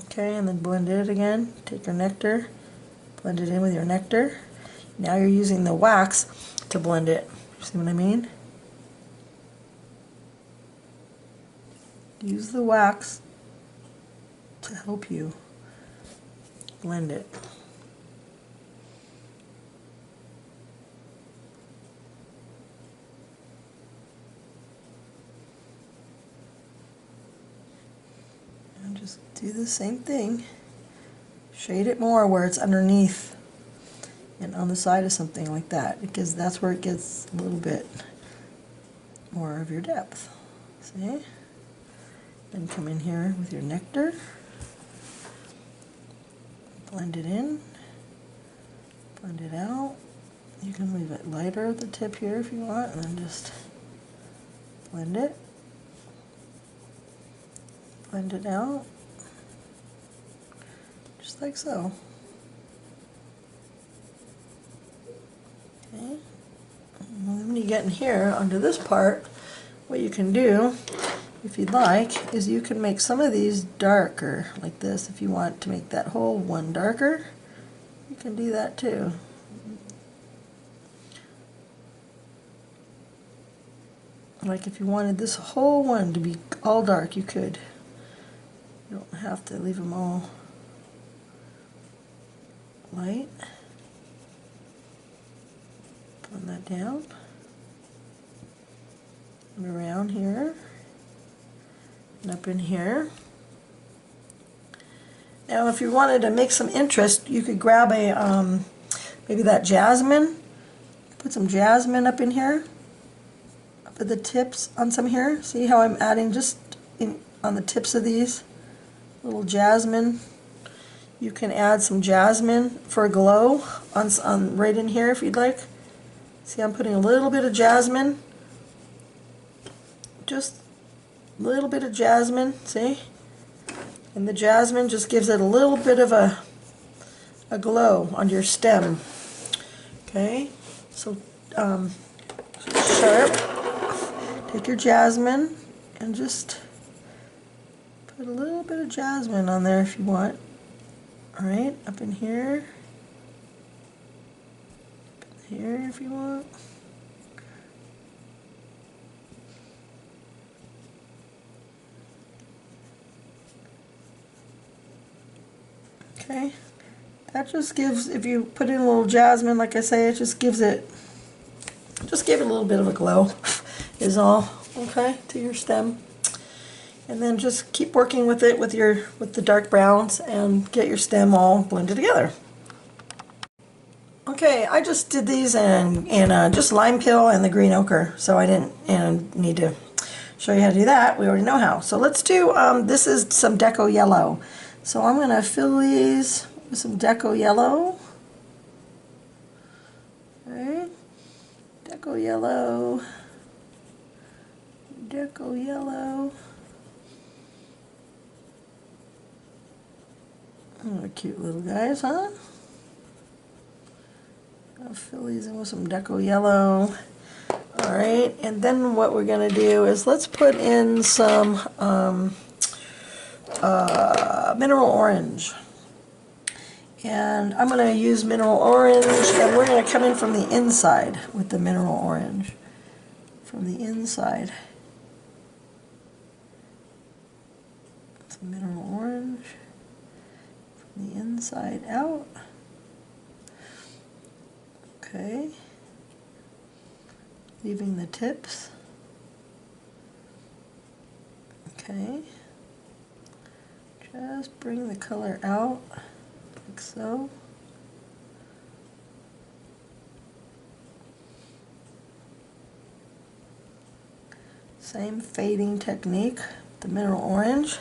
Okay, and then blend it again. Take your nectar, blend it in with your nectar. Now you're using the wax to blend it. See what I mean? Use the wax to help you blend it. And just do the same thing. Shade it more where it's underneath and on the side of something like that, because that's where it gets a little bit more of your depth. See? Then come in here with your nectar, blend it in, blend it out. You can leave it lighter at the tip here if you want, and then just blend it out, just like so. Okay. And then when you get in here onto this part, what you can do, if you'd like, is you can make some of these darker, like this. If you want to make that whole one darker, you can do that too. Like if you wanted this whole one to be all dark, you could. You don't have to leave them all light. Blend that down. And around here. and up in here. Now if you wanted to make some interest, you could grab a, maybe that jasmine, put some jasmine up in here, up at the tips on some here. See how I'm adding just on the tips of these, little jasmine. You can add some jasmine for a glow on right in here if you'd like. See, I'm putting a little bit of jasmine, just a little bit of jasmine, see? And the jasmine just gives it a little bit of a glow on your stem. Okay, so sharp. Take your jasmine and just put a little bit of jasmine on there if you want. All right, up in here. Up in here if you want. Okay, that just gives, if you put in a little jasmine, like I say, it just gives it, just give it a little bit of a glow is all, okay, to your stem. And then just keep working with it with the dark browns and get your stem all blended together. Okay, I just did these in just lime peel and the green ochre, so I didn't need to show you how to do that. We already know how. So let's do, this is some deco yellow. So I'm going to fill these with some deco yellow. Okay, deco yellow, deco yellow. Oh, cute little guys, huh? I'll fill these in with some deco yellow. Alright, and then what we're going to do is let's put in some mineral orange. And I'm going to use mineral orange, and we're going to come in from the inside with the mineral orange. From the inside. Some mineral orange. From the inside out. Okay. Leaving the tips. Okay. Just bring the color out, like so. Same fading technique, the mineral orange.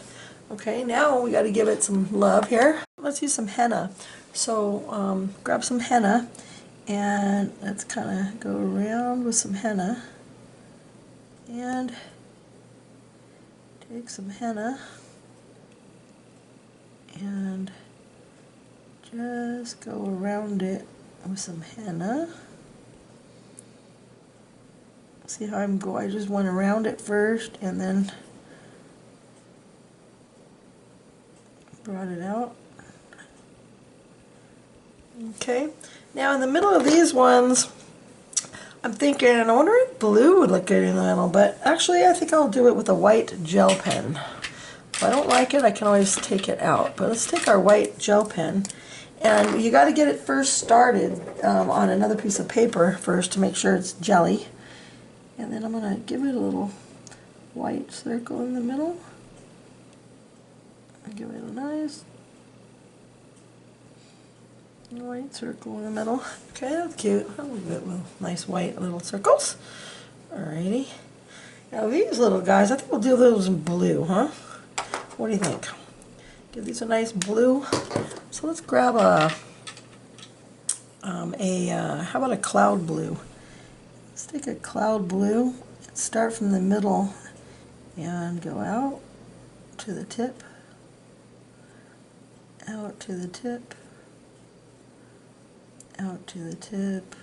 Okay, now we got to give it some love here. Let's use some henna. So grab some henna and let's kind of go around with some henna and take some henna and just go around it with some henna. See how I'm going? I just went around it first and then brought it out. Okay, now in the middle of these ones, I'm thinking, I wonder if blue would look good in the middle, but actually I think I'll do it with a white gel pen. If I don't like it, I can always take it out. But let's take our white gel pen, and you got to get it first started on another piece of paper first to make sure it's jelly. And then I'm going to give it a little white circle in the middle. And give it a nice white circle in the middle. Okay, that's cute. I love it with nice white little circles. Alrighty. Now these little guys, I think we'll do those in blue, huh? What do you think? Give these a nice blue. So let's grab how about a cloud blue? Let's take a cloud blue and start from the middle and go out to the tip, out to the tip, out to the tip.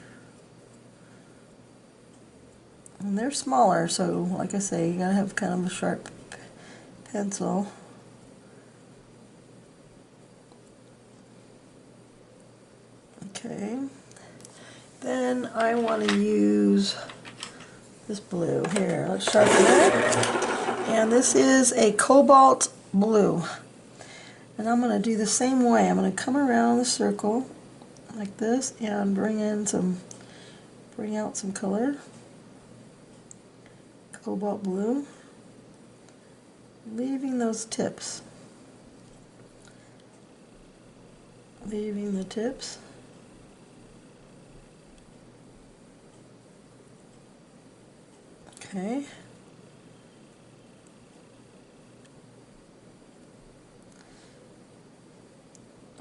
And they're smaller, so like I say, you gotta have kind of a sharp pencil. Okay, then I want to use this blue here. Let's sharpen it. And this is a cobalt blue. And I'm going to do the same way. I'm going to come around the circle like this and bring out some color. Cobalt blue. leaving those tips. Leaving the tips. Okay.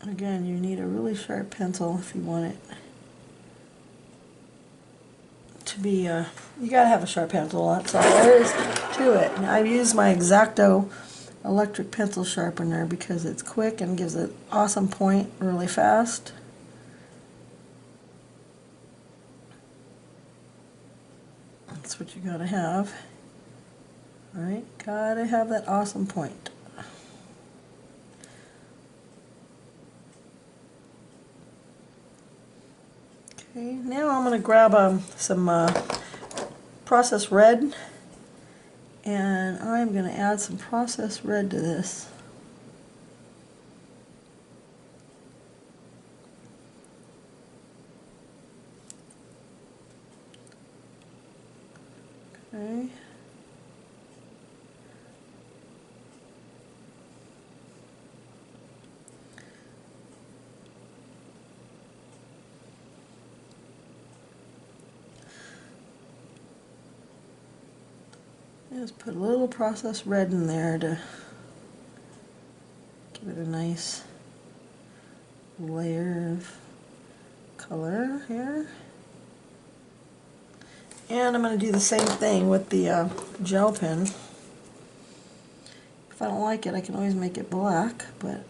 Again, you need a really sharp pencil if you want it to be, you gotta have a sharp pencil, that's all there is to it. And I've used my X-Acto electric pencil sharpener because it's quick and gives an awesome point really fast. That's what you gotta have. Alright, gotta have that awesome point. Okay, now I'm going to grab some processed red, and I'm going to add some processed red to this. Okay. Just put a little processed red in there to give it a nice layer of color here. And I'm going to do the same thing with the gel pen. If I don't like it, I can always make it black, but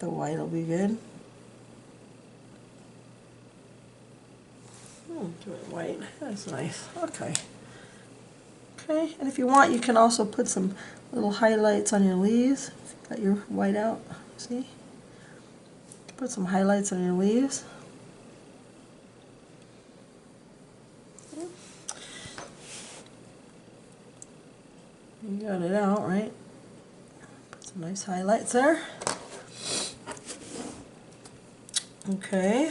the white will be good. Do it white. That's nice. Okay. Okay, and if you want, you can also put some little highlights on your leaves. Got your white out, see? Put some highlights on your leaves. You got it out, right? Put some nice highlights there. Okay.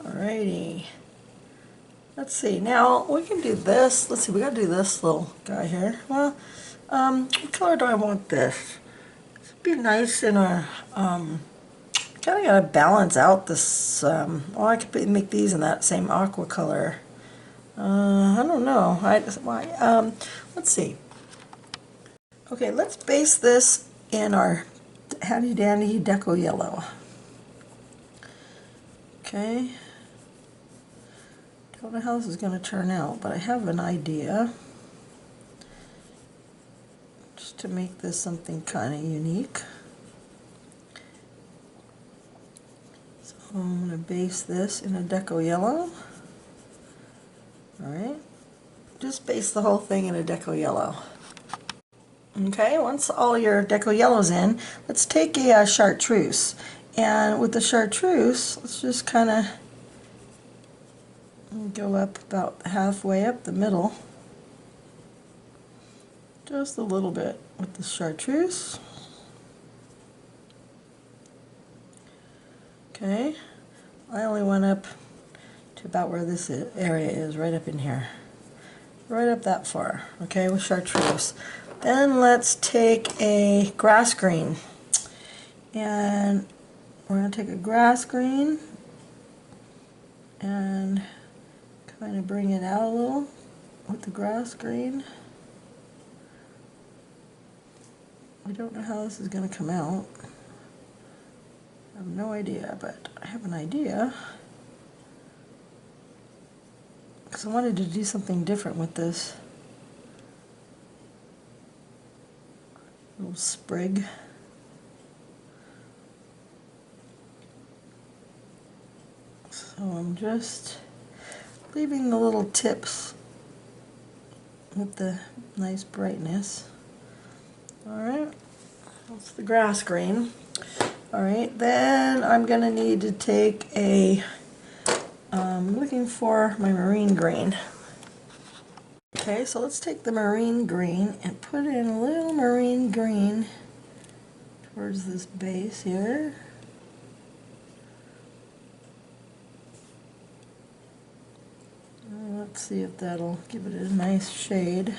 Alrighty. Let's see, now we can do this. Let's see, we gotta do this little guy here. Well, what color do I want this? This would be nice in a, kinda gotta balance out this, well, I could make these in that same aqua color. I don't know. Let's see. Okay, let's base this in our handy dandy deco yellow. Okay. Don't know how this is going to turn out, but I have an idea. Just to make this something kind of unique. So I'm going to base this in a deco yellow. Alright. Just base the whole thing in a deco yellow. Okay, once all your deco yellow's in, let's take a chartreuse. And with the chartreuse, let's just kind of go up about halfway up the middle. Just a little bit with the chartreuse. Okay, I only went up to about where this area is, right up in here. Right up that far, okay, with chartreuse. Then let's take a grass green. And we're going to take a grass green and kind of bring it out a little with the grass green. I don't know how this is going to come out. I have no idea, but I have an idea. Because I wanted to do something different with this little sprig. So I'm just leaving the little tips with the nice brightness. Alright, that's the grass green. Alright, then I'm going to need to take a, I'm looking for my marine green. Okay, so let's take the marine green and put in a little marine green towards this base here. Let's see if that'll give it a nice shade.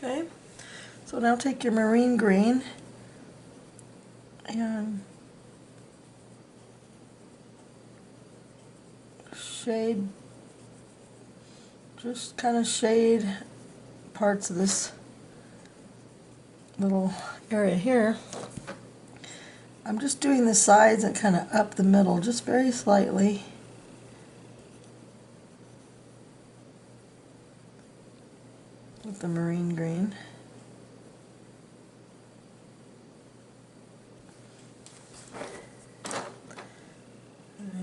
Okay, so now take your marine green and shade, just kind of shade parts of this little area here. I'm just doing the sides and kind of up the middle, just very slightly. With the marine green.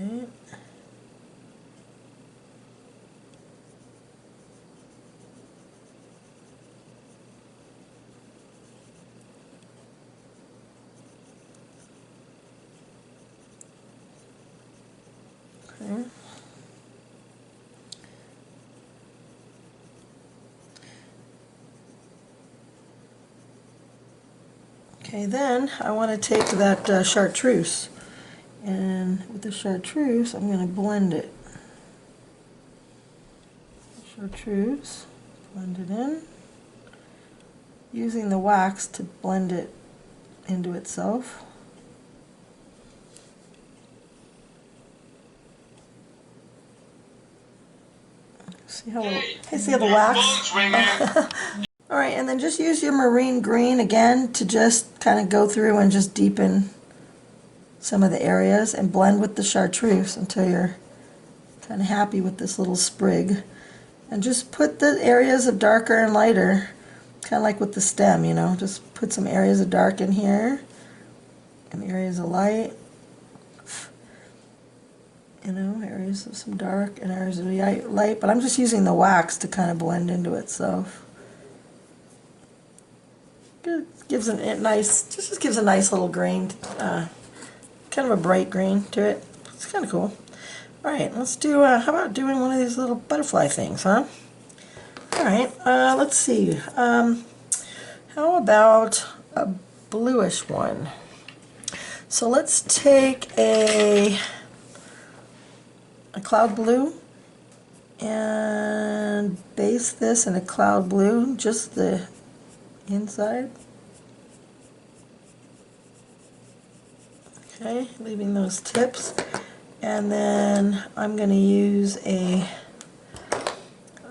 Alright. Okay. Okay, then I want to take that chartreuse, and with the chartreuse I'm going to blend it. Chartreuse, blend it in, using the wax to blend it into itself. See how the wax? Phone's ringing. Alright, and then just use your marine green again to just kind of go through and just deepen some of the areas and blend with the chartreuse until you're kind of happy with this little sprig. And just put the areas of darker and lighter, kind of like with the stem, you know, just put some areas of dark in here and areas of light. You know, areas of some dark and areas of light, but I'm just using the wax to kind of blend into itself. Gives a nice, just gives a nice little green, kind of a bright green to it. It's kind of cool. All right, let's do. How about doing one of these little butterfly things, huh? All right, let's see. How about a bluish one? So let's take a cloud blue and base this in a cloud blue, just the inside. Okay, leaving those tips. And then I'm going to use a,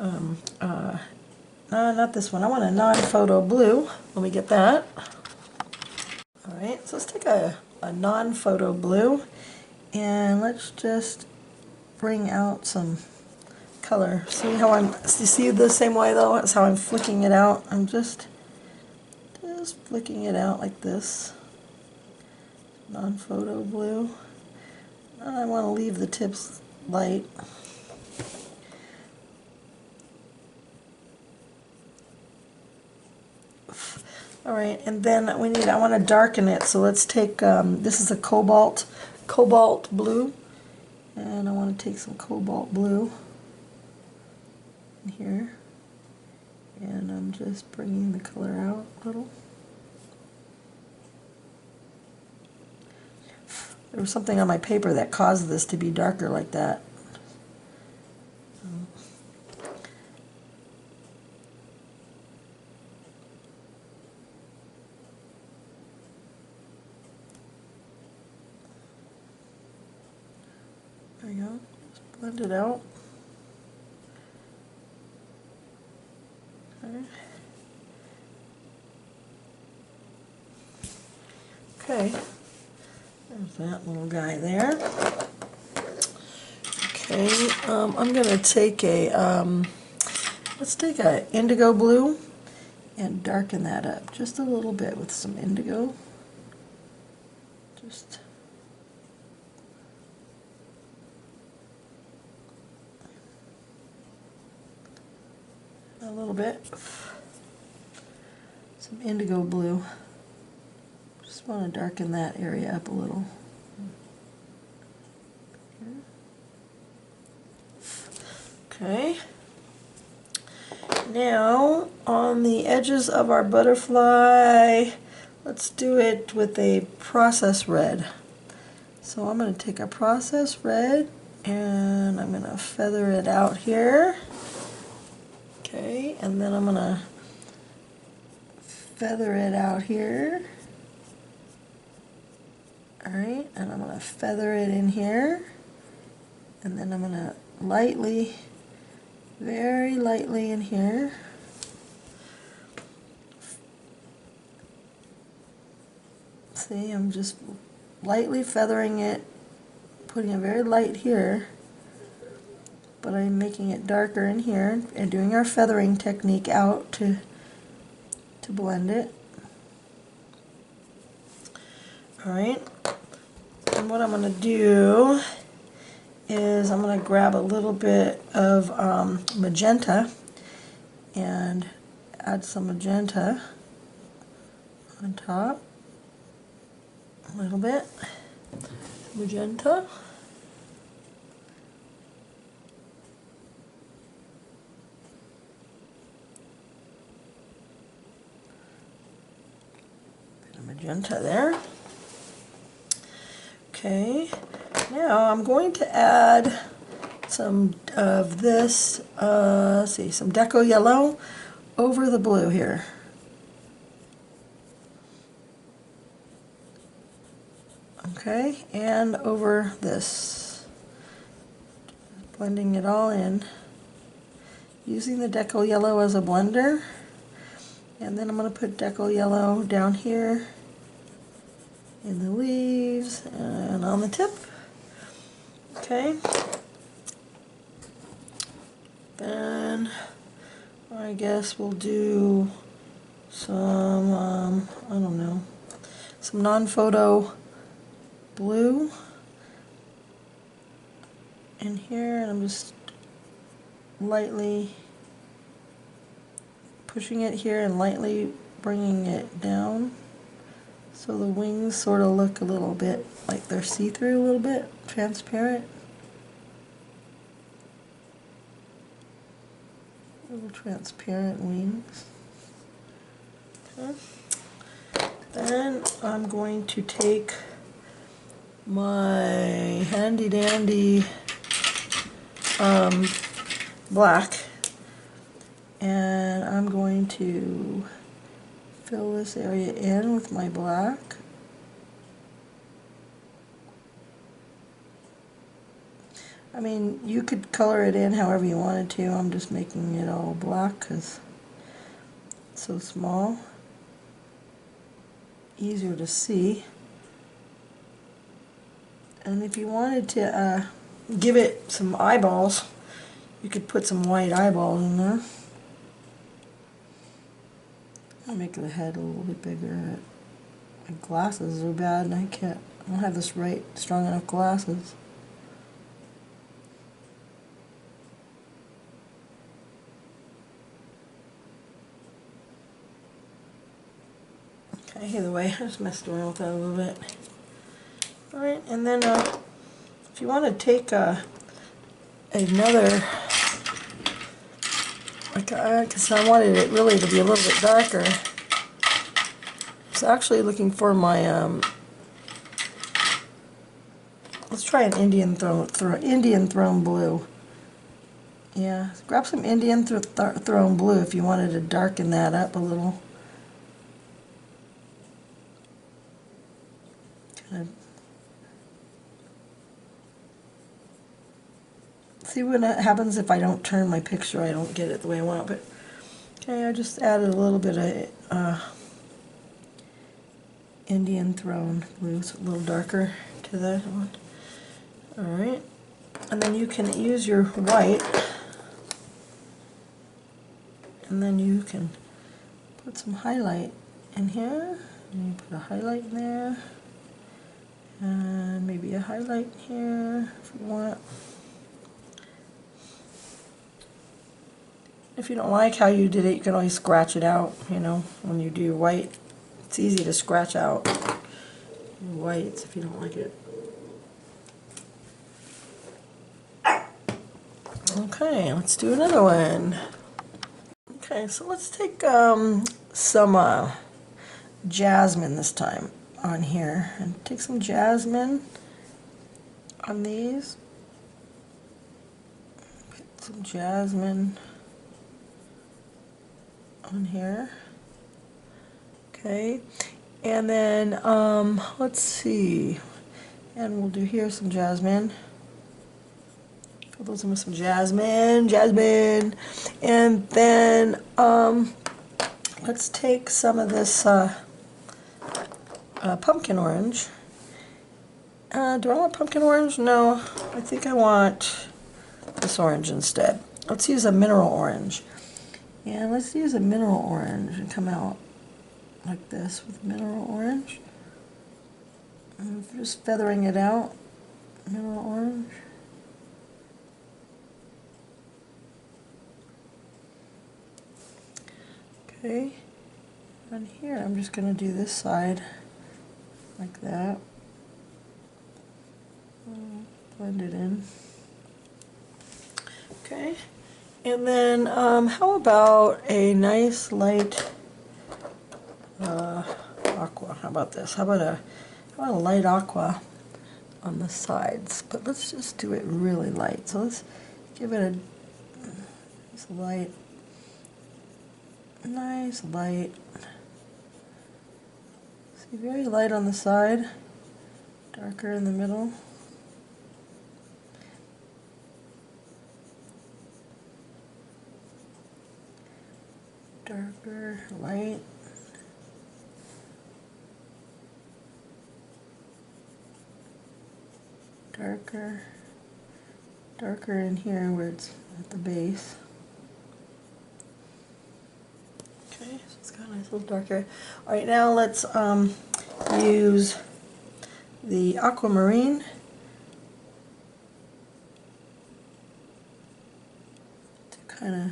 no, not this one. I want a non-photo blue. Let me get that. Alright, so let's take a non-photo blue and let's just bring out some color. See how you see the same way though? That's how I'm flicking it out. I'm just flicking it out like this. Non-photo blue. And I want to leave the tips light. Alright, and then I want to darken it, so let's take, this is a cobalt blue, and I want to take some cobalt blue in here, and I'm just bringing the color out a little. There was something on my paper that caused this to be darker like that. There you go. Just blend it out. Okay. There's that little guy there. Okay, I'm going to take a, let's take a indigo blue and darken that up just a little bit with some indigo. Just a little bit. Some indigo blue. Just want to darken that area up a little. Okay. Now, on the edges of our butterfly, let's do it with a process red. So I'm going to take a process red and I'm going to feather it out here. Okay, and then I'm going to feather it out here. Alright, and I'm going to feather it in here. And then I'm going to lightly, very lightly in here. See, I'm just lightly feathering it, putting it very light here, but I'm making it darker in here and doing our feathering technique out to blend it. Alright, and what I'm going to do is I'm going to grab a little bit of magenta and add some magenta on top. A little bit magenta. Bit of magenta there. Okay, now I'm going to add some of this, let's see, some deco yellow over the blue here. Okay, and over this. Blending it all in. Using the deco yellow as a blender. And then I'm going to put deco yellow down here in the leaves and on the tip. Okay. Then I guess we'll do some, I don't know, some non-photo blue in here, and I'm just lightly pushing it here and lightly bringing it down so the wings sort of look a little bit like they're see-through, a little bit transparent. Little transparent wings. Okay. Then I'm going to take my handy dandy black, and I'm going to fill this area in with my black. I mean, you could color it in however you wanted to. I'm just making it all black because it's so small. Easier to see. And if you wanted to give it some eyeballs, you could put some white eyeballs in there. I'll make the head a little bit bigger. My glasses are bad and I don't have this right strong enough glasses. Okay, either way, I just messed around with that a little bit. Alright, and then if you want to take another, because I wanted it really to be a little bit darker. I was actually looking for my, let's try an Indian throne blue. Yeah, grab some Indian throne blue if you wanted to darken that up a little. Kind of see what happens if I don't turn my picture. I don't get it the way I want. But okay, I just added a little bit of Indian throne blue, so a little darker to that one. All right, and then you can use your white, and then you can put some highlight in here. And you put a highlight in there, and maybe a highlight here if you want. If you don't like how you did it, you can always scratch it out, you know, when you do white. It's easy to scratch out whites if you don't like it. Okay, let's do another one. Okay, so let's take some jasmine this time on here. And take some jasmine on these. Put some jasmine on here. Okay, and then let's see. And we'll do here some jasmine. Fill those in with some jasmine. And then let's take some of this pumpkin orange. Do I want pumpkin orange? No, I think I want this orange instead. Let's use a mineral orange. And let's use a mineral orange and come out like this with mineral orange. And just feathering it out. Mineral orange. Okay, and here I'm just going to do this side like that. Blend it in. Okay, and then how about a nice light aqua? How about this? How about a light aqua on the sides? But let's just do it really light. So let's give it a nice light. See, very light on the side, darker in the middle. Darker, light. Darker. Darker in here where it's at the base. Okay, so it's got a nice little darker. All right, now let's use the aquamarine. To kind of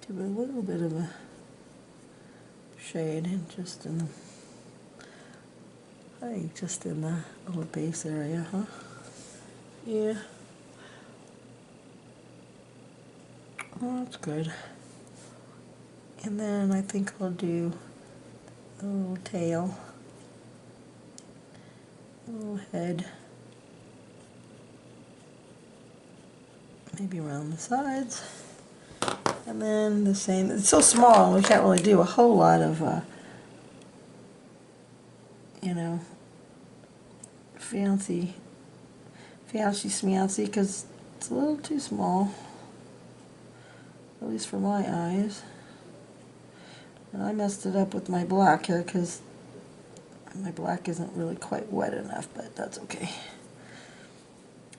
give it a little bit of a shade, and just in the, I think just in the little base area, huh? Yeah. Oh, that's good. And then I think I'll do a little tail, a little head, maybe around the sides, and then the same. It's so small, we can't really do a whole lot of, you know, fancy smancy, because it's a little too small, at least for my eyes. And I messed it up with my black here because my black isn't really quite wet enough, but that's okay.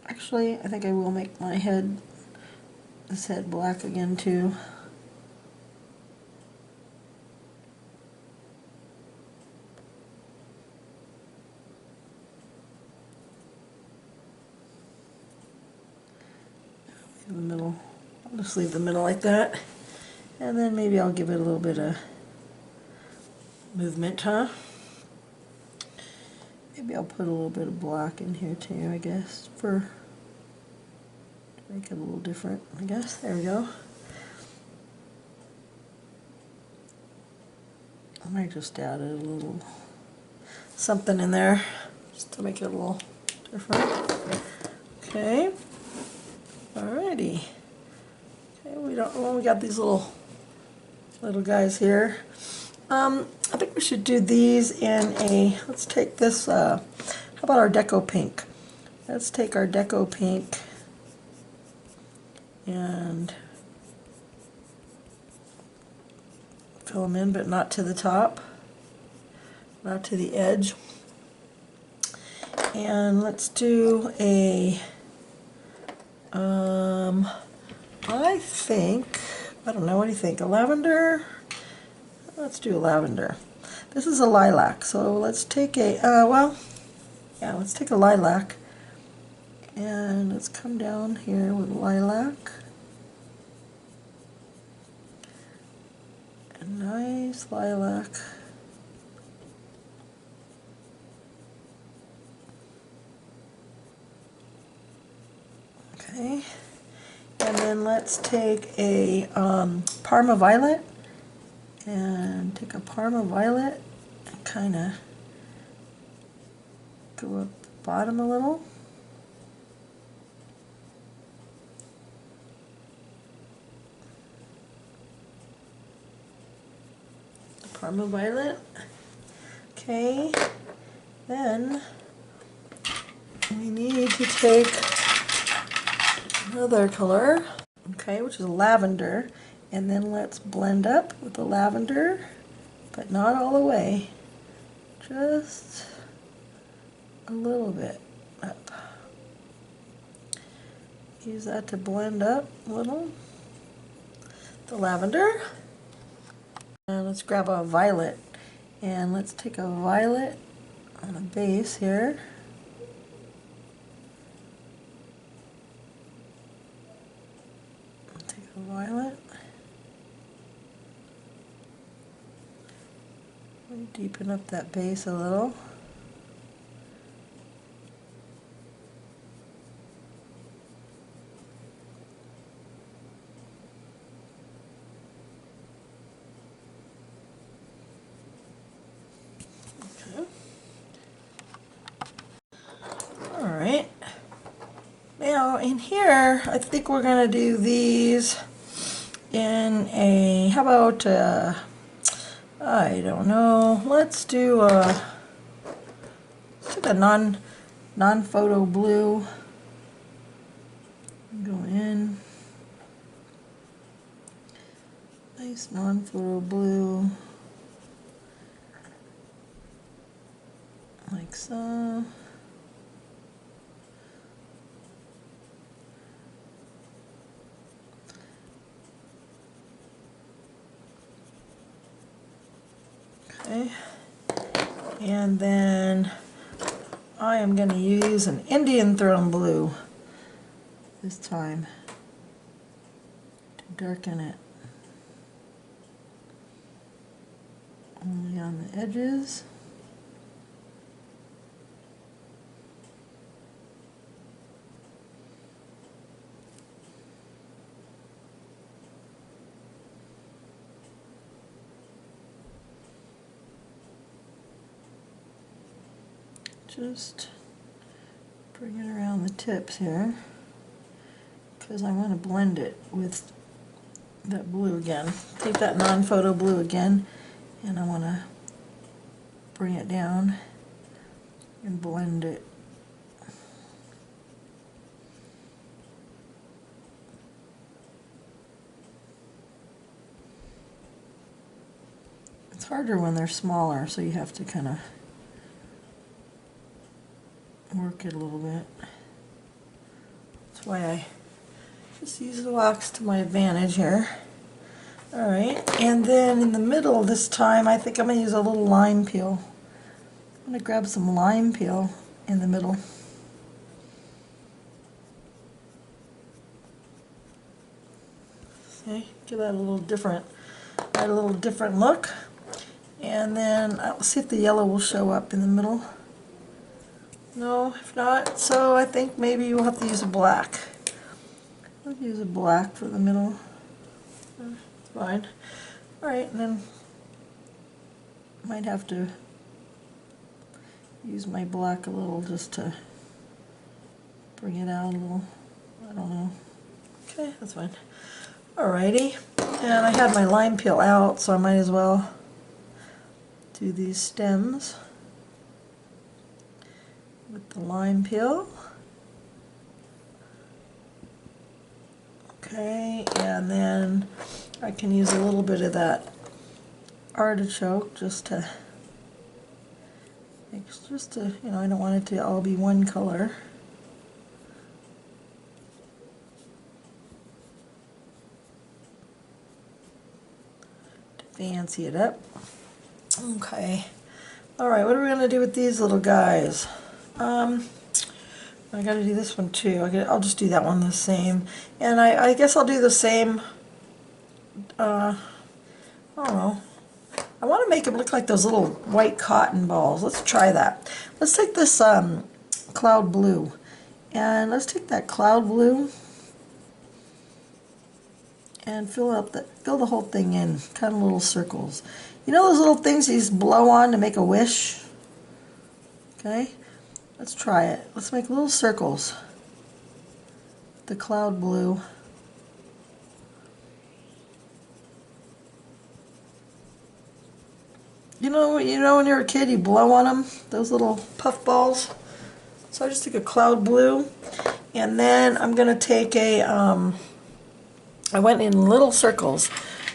Actually, I think I will make my head, this head black again too. In the middle, I'll just leave the middle like that. And then maybe I'll give it a little bit of movement, huh? Maybe I'll put a little bit of black in here too, I guess, to make it a little different, I guess. There we go. I might just add a little something in there just to make it a little different. Okay. Alrighty. Okay, we got these little guys here. I think we should do these in a, let's take this, how about our Deco Pink? Let's take our Deco Pink and fill them in, but not to the top, not to the edge. And let's do a, I think, I don't know, what do you think, a lavender? Let's do a lavender. This is a lilac, so let's take a, let's take a lilac And let's come down here with lilac. A nice lilac. Okay. And then let's take a Parma violet and take a Parma violet and kind of go up the bottom a little. Parma violet. Okay, then we need to take another color, okay, which is lavender, and then let's blend up with the lavender, but not all the way, just a little bit up. Use that to blend up a little the lavender. And let's grab a violet, and let's take a violet on the base here. Take a violet. Deepen up that base a little. Alright, now in here I think we're going to do these in a, how about, I don't know, let's do the non-photo blue. Go in, nice non-photo blue, like so. Okay, and then I am going to use an Indian throne blue this time to darken it. Only on the edges. Just bring it around the tips here because I want to blend it with that blue again. Take that non-photo blue again, and I want to bring it down and blend it. It's harder when they're smaller, so you have to kind of work it a little bit. That's why I just use the wax to my advantage here. Alright, and then in the middle this time I think I'm going to use a little lime peel. I'm going to grab some lime peel in the middle. See, give that a little different, add a little different look. And then I'll see if the yellow will show up in the middle. No, if not, so I think maybe we'll have to use a black. I'll use a black for the middle. It's fine. Alright, and then might have to use my black a little just to bring it out a little. I don't know. Okay, that's fine. Alrighty, and I had my lime peel out, so I might as well do these stems with the lime peel. Okay, and then I can use a little bit of that artichoke just to make, you know, I don't want it to all be one color. To fancy it up. Okay. Alright, what are we going to do with these little guys? We're I gotta do this one too. I'll just do that one the same. And I guess I'll do the same, I don't know. I want to make them look like those little white cotton balls. Let's try that. Let's take this cloud blue. And let's take that cloud blue and fill the whole thing in, kind of little circles. You know those little things you just blow on to make a wish? Okay, let's try it. Let's make little circles. The cloud blue. You know when you're a kid, you blow on them, those little puff balls. So I just took a cloud blue, and then I'm gonna take a I went in little circles.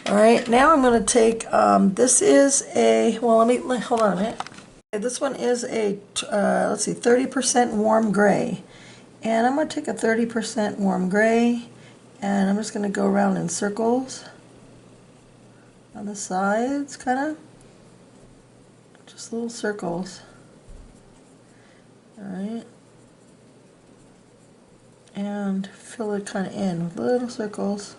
All right, now I'm going to take, this is a, well, hold on a minute. Okay, this one is a, let's see, 30% warm gray. And I'm going to take a 30% warm gray, and I'm just going to go around in circles on the sides, kind of. Just little circles. All right. And fill it kind of in with little circles.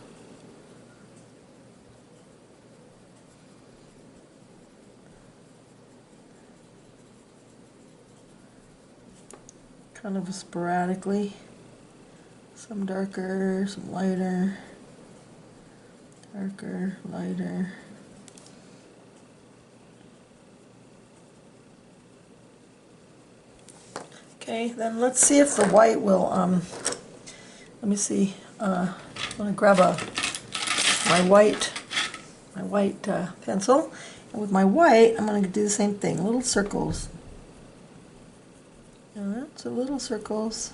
Kind of sporadically. Some darker, some lighter, darker, lighter. Okay, then let's see if the white will, let me see, I'm going to grab my white pencil, and with my white, I'm going to do the same thing, little circles. Alright, so little circles.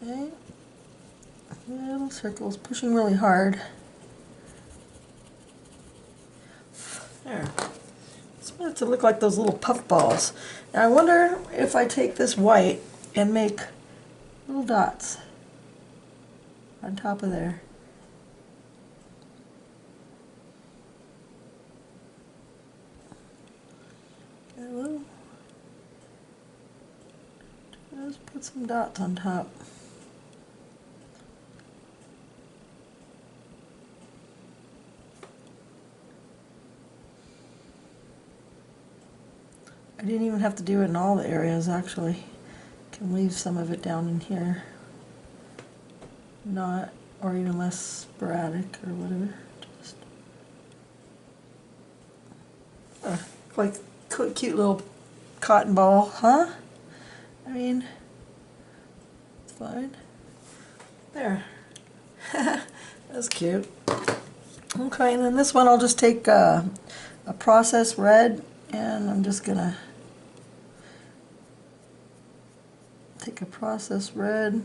Okay, little circles, pushing really hard. There. Just want it to look like those little puff balls. Now I wonder if I take this white and make little dots on top of there. Okay, just put some dots on top. I didn't even have to do it in all the areas, actually. Can leave some of it down in here. Not, or even less sporadic or whatever. Just like cute little cotton ball, huh? I mean, it's fine. There. That's cute. Okay, and then this one I'll just take a processed red, and I'm just gonna take a processed red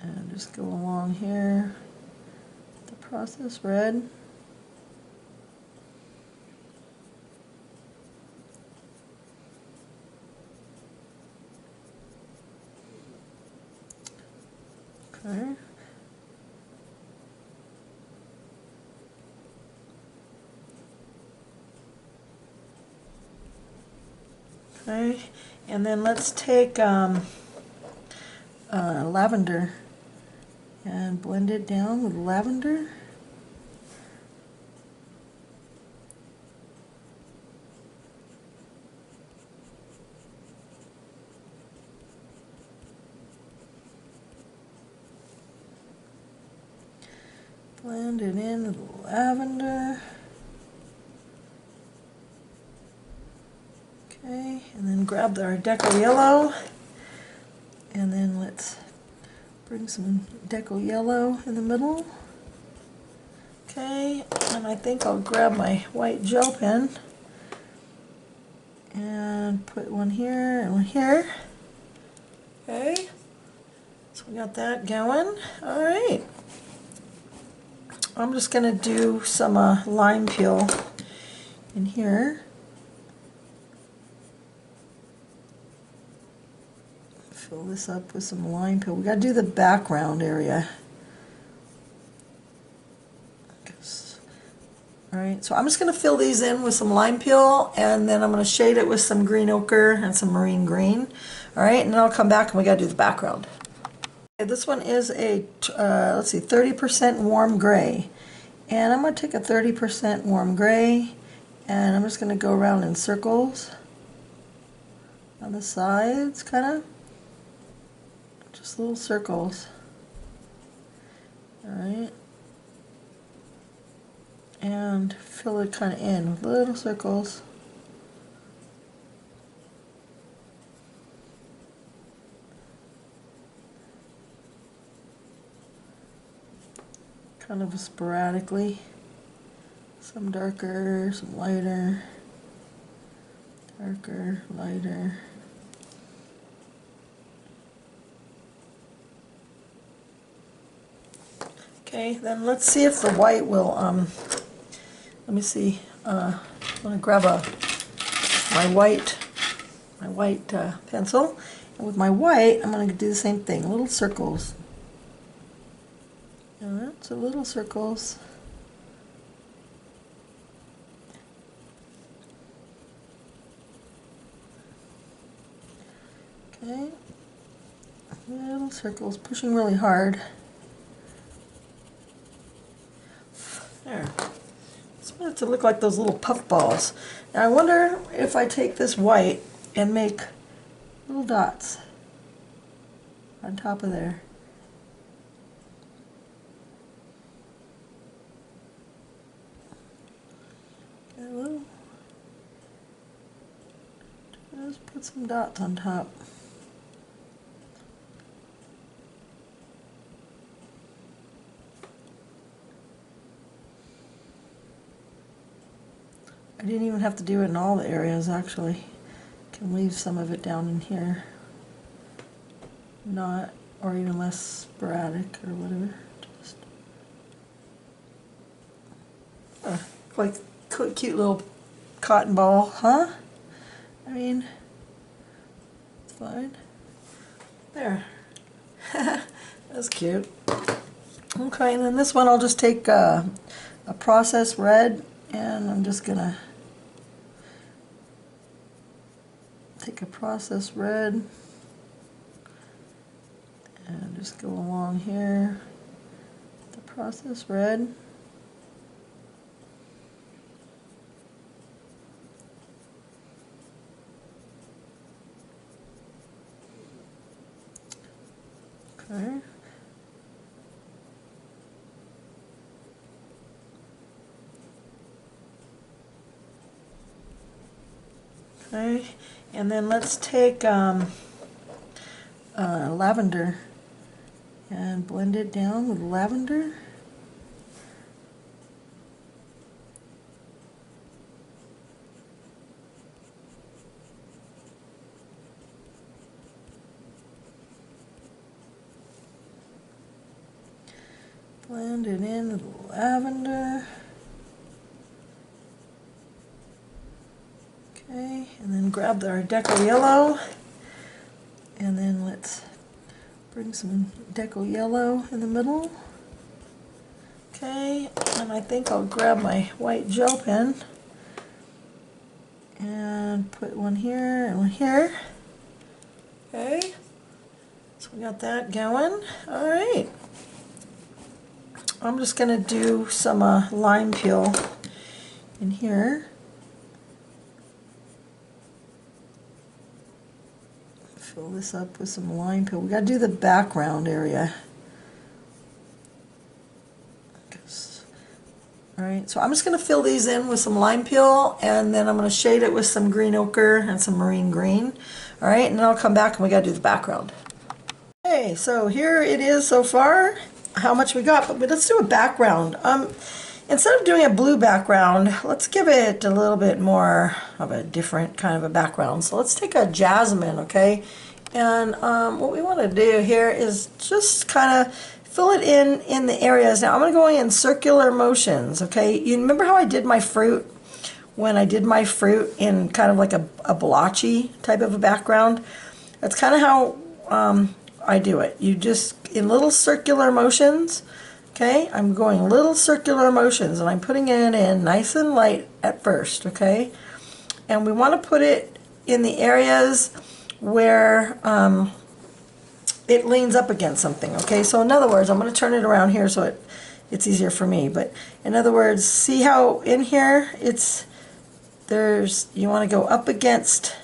and just go along here. The processed red. Okay. Okay, and then let's take lavender and blend it down with lavender. Blend it in with lavender. Okay, and then grab our deco yellow, and then let's bring some deco yellow in the middle. Okay, and I think I'll grab my white gel pen and put one here and one here. Okay, so we got that going. All right. I'm just going to do some lime peel in here. Fill this up with some lime peel. We got to do the background area. right, so I'm just going to fill these in with some lime peel, and then I'm going to shade it with some green ochre and some marine green. All right, and then I'll come back and we got to do the background. Okay, this one is a, let's see, 30% warm gray. And I'm going to take a 30% warm gray, and I'm just going to go around in circles on the sides, kind of. Just little circles. All right. And fill it kind of in with little circles. Kind of sporadically. Some darker, some lighter, darker, lighter. Okay, then let's see if the white will, let me see, I'm going to grab my white pencil, and with my white, I'm going to do the same thing, little circles. Alright, so little circles. Okay, little circles, pushing really hard. There. It's meant to look like those little puff balls. Now I wonder if I take this white and make little dots on top of there. Okay, little. Just put some dots on top. I didn't even have to do it in all the areas, actually. Can leave some of it down in here. Not, or even less sporadic or whatever. Just like cute little cotton ball, huh? I mean, it's fine. There. That's cute. Okay, and then this one I'll just take a processed red, and I'm just gonna take a processed red and just go along here, the processed red. Okay. Okay, and then let's take lavender and blend it down with lavender. Blend it in with lavender. Okay, and then grab our deco yellow, and then let's bring some deco yellow in the middle. Okay, and I think I'll grab my white gel pen and put one here and one here. Okay, so we got that going. All right, I'm just gonna do some lime peel in here. Fill this up with some lime peel. We got to do the background area. All right, so I'm just going to fill these in with some lime peel, and then I'm going to shade it with some green ochre and some marine green. All right, and then I'll come back and we got to do the background. Okay, so here it is so far, how much we got, but let's do a background. Instead of doing a blue background, let's give it a little bit more of a different kind of a background. So let's take a jasmine, okay? And what we want to do here is just kind of fill it in the areas. Now I'm going to go in circular motions, okay? You remember how I did my fruit? When I did my fruit in kind of like a blotchy type of a background? That's kind of how I do it. You just, in little circular motions, Okay, I'm going little circular motions and I'm putting it in nice and light at first, okay? And we want to put it in the areas where it leans up against something, okay? So in other words, I'm going to turn it around here so it's easier for me. But in other words, see how in here you want to go up against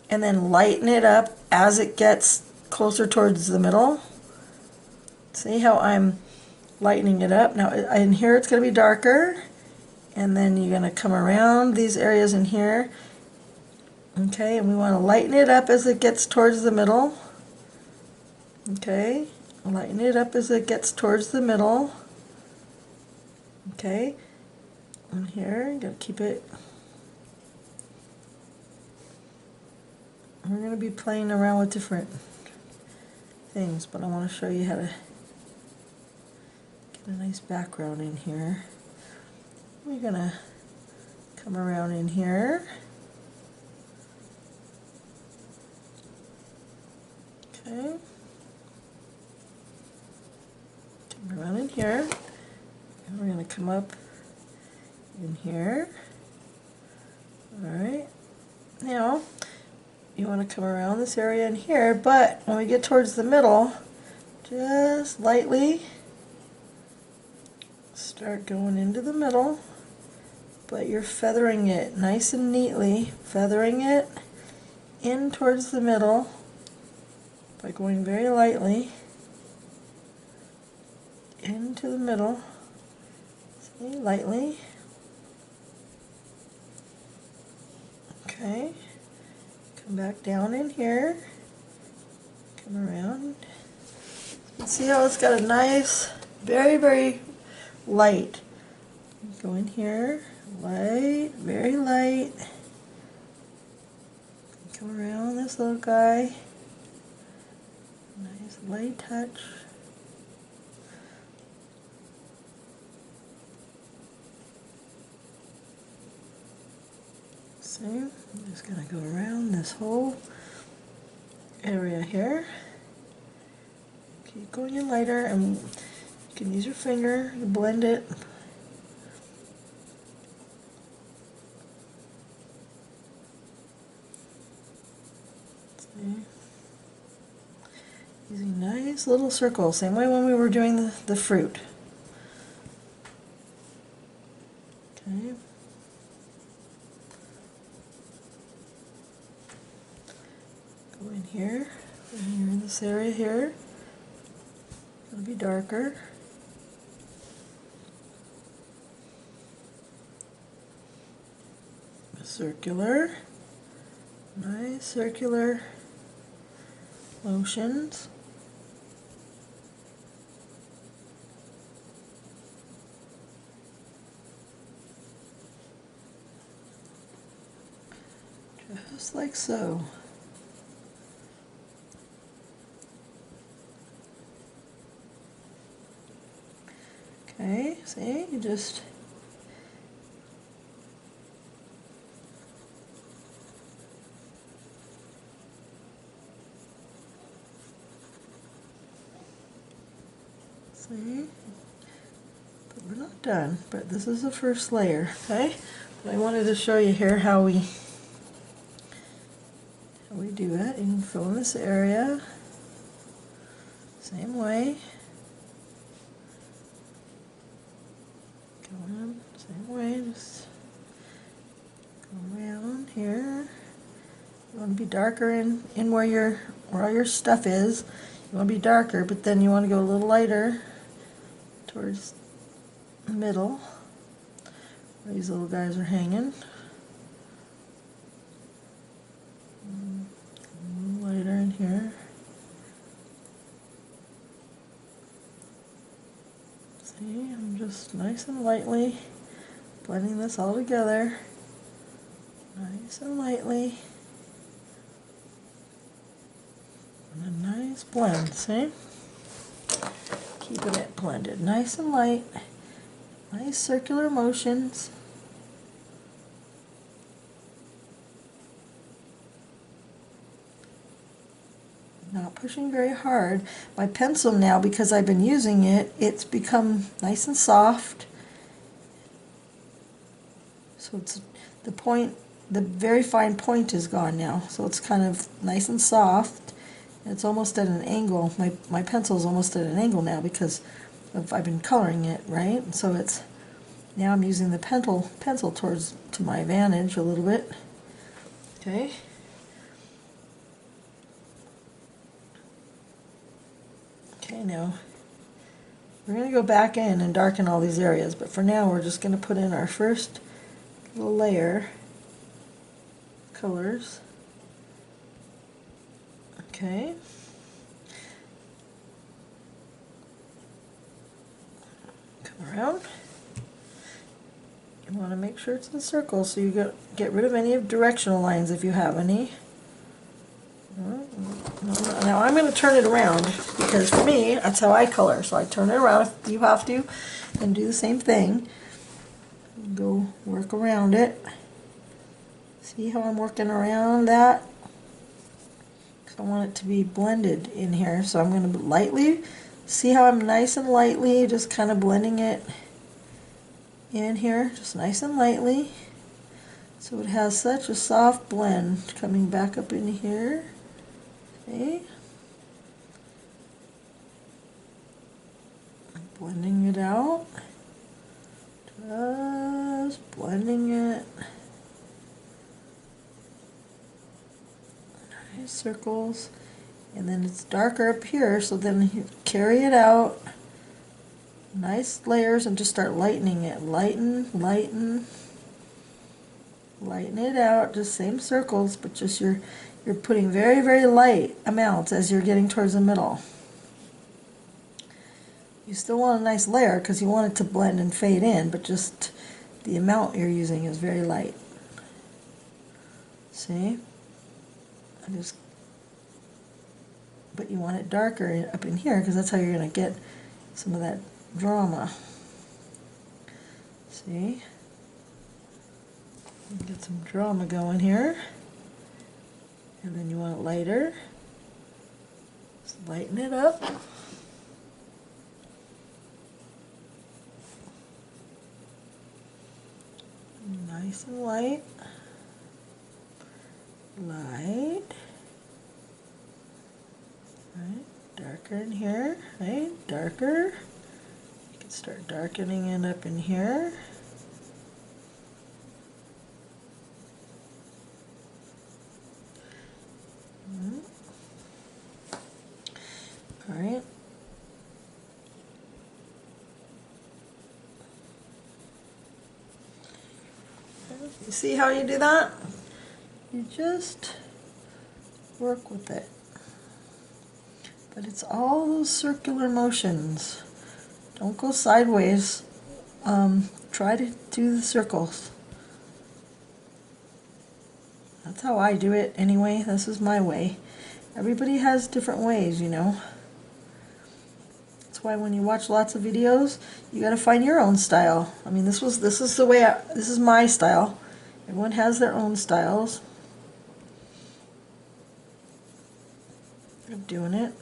and then lighten it up as it gets closer towards the middle. See how I'm lightening it up? Now in here it's going to be darker, and then you're going to come around these areas in here. Okay, and we want to lighten it up as it gets towards the middle. Okay, lighten it up as it gets towards the middle. Okay, and here, you gotta keep it. We're gonna be playing around with different things, but I want to show you how to get a nice background in here. We're gonna come around in here. Okay. Come around in here. And we're gonna come up in here. Alright. Now, you want to come around this area in here, but when we get towards the middle, just lightly start going into the middle, but you're feathering it nice and neatly, feathering it in towards the middle by going very lightly into the middle. See, lightly. Okay. Come back down in here. Come around. See how it's got a nice, very, very light. Go in here, light, very light. Come around this little guy. Nice light touch. See, I'm just going to go around this whole area here. Keep going in lighter, and you can use your finger to blend it. See? Using nice little circles, same way when we were doing the fruit. Okay. Go in here, and you're in this area here. It'll be darker. Circular, nice circular motions. Just like so. Okay, see, you just see, but we're not done, but this is the first layer, okay? But I wanted to show you here how we do it. You can fill in this area, same way. Go in, same way, just go around here. You want to be darker in where all your stuff is. You want to be darker, but then you want to go a little lighter towards the middle where these little guys are hanging. A little lighter in here. See, I'm just nice and lightly blending this all together. Nice and lightly. And a nice blend, see? Keeping it blended nice and light. Nice circular motions. Not pushing very hard. My pencil now, because I've been using it, it's become nice and soft. So it's the point, the very fine point is gone now. So it's kind of nice and soft. It's almost at an angle. My pencil's almost at an angle now because I've been coloring it, right? And so it's, now I'm using the pencil towards to my advantage a little bit. Okay. Okay, now we're going to go back in and darken all these areas, but for now we're just going to put in our first little layer colors. Okay. Come around. You want to make sure it's in circles, so you get rid of any of directional lines if you have any. Now I'm going to turn it around because for me, that's how I color. So I turn it around. If you have to, and do the same thing. Go work around it. See how I'm working around that? Because I want it to be blended in here. So I'm going to lightly, see how I'm nice and lightly just kind of blending it in here, just nice and lightly. So it has such a soft blend coming back up in here. Okay. Blending it out. Just blending it. Nice circles. And then it's darker up here, so then you carry it out. Nice layers and just start lightening it. Lighten, lighten. Lighten it out, just same circles, but just you're putting very, very light amounts as you're getting towards the middle. You still want a nice layer because you want it to blend and fade in, but just the amount you're using is very light. See? But you want it darker up in here because that's how you're going to get some of that drama. See? Get some drama going here. And then you want it lighter. Just lighten it up. Nice and light. Light. Right, darker in here, right? Darker. You can start darkening it up in here. All right. You see how you do that? You just work with it. But it's all those circular motions. Don't go sideways. Try to do the circles. That's how I do it anyway. This is my way. Everybody has different ways, you know. That's why when you watch lots of videos, you gotta find your own style. I mean, this is the way this is my style. Everyone has their own styles of doing it.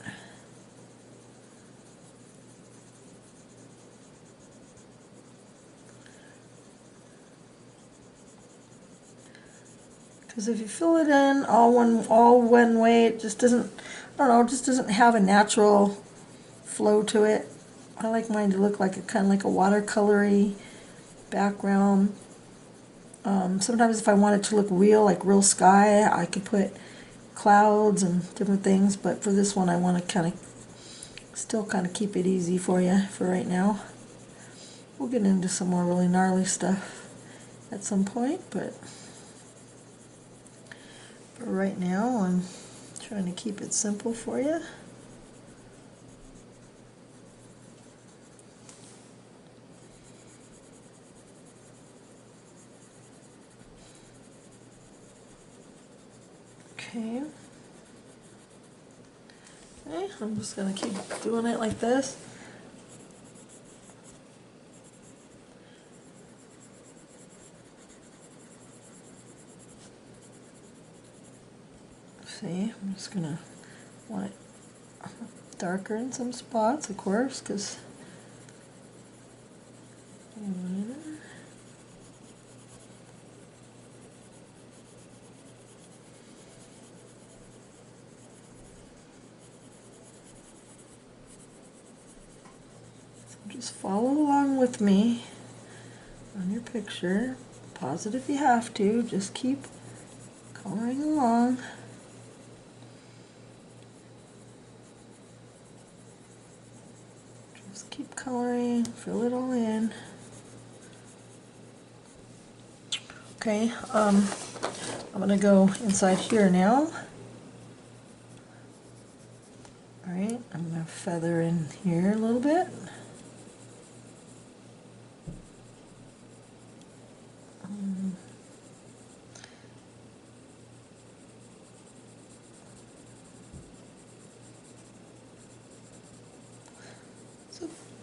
Because if you fill it in all one way, it just doesn't, I don't know, it just doesn't have a natural flow to it. I like mine to look like kind of like a watercolory background. Sometimes if I want it to look real, like real sky, I could put clouds and different things, but for this one I want to kind of still kind of keep it easy for you for right now. We'll get into some more really gnarly stuff at some point, but for right now I'm trying to keep it simple for you. Okay. Okay, I'm just going to keep doing it like this. See, I'm just going to Want it darker in some spots, of course, because just follow along with me on your picture. Pause it if you have to. Just keep coloring along. Just keep coloring, fill it all in. Okay, I'm gonna go inside here now. All right, I'm gonna feather in here a little bit.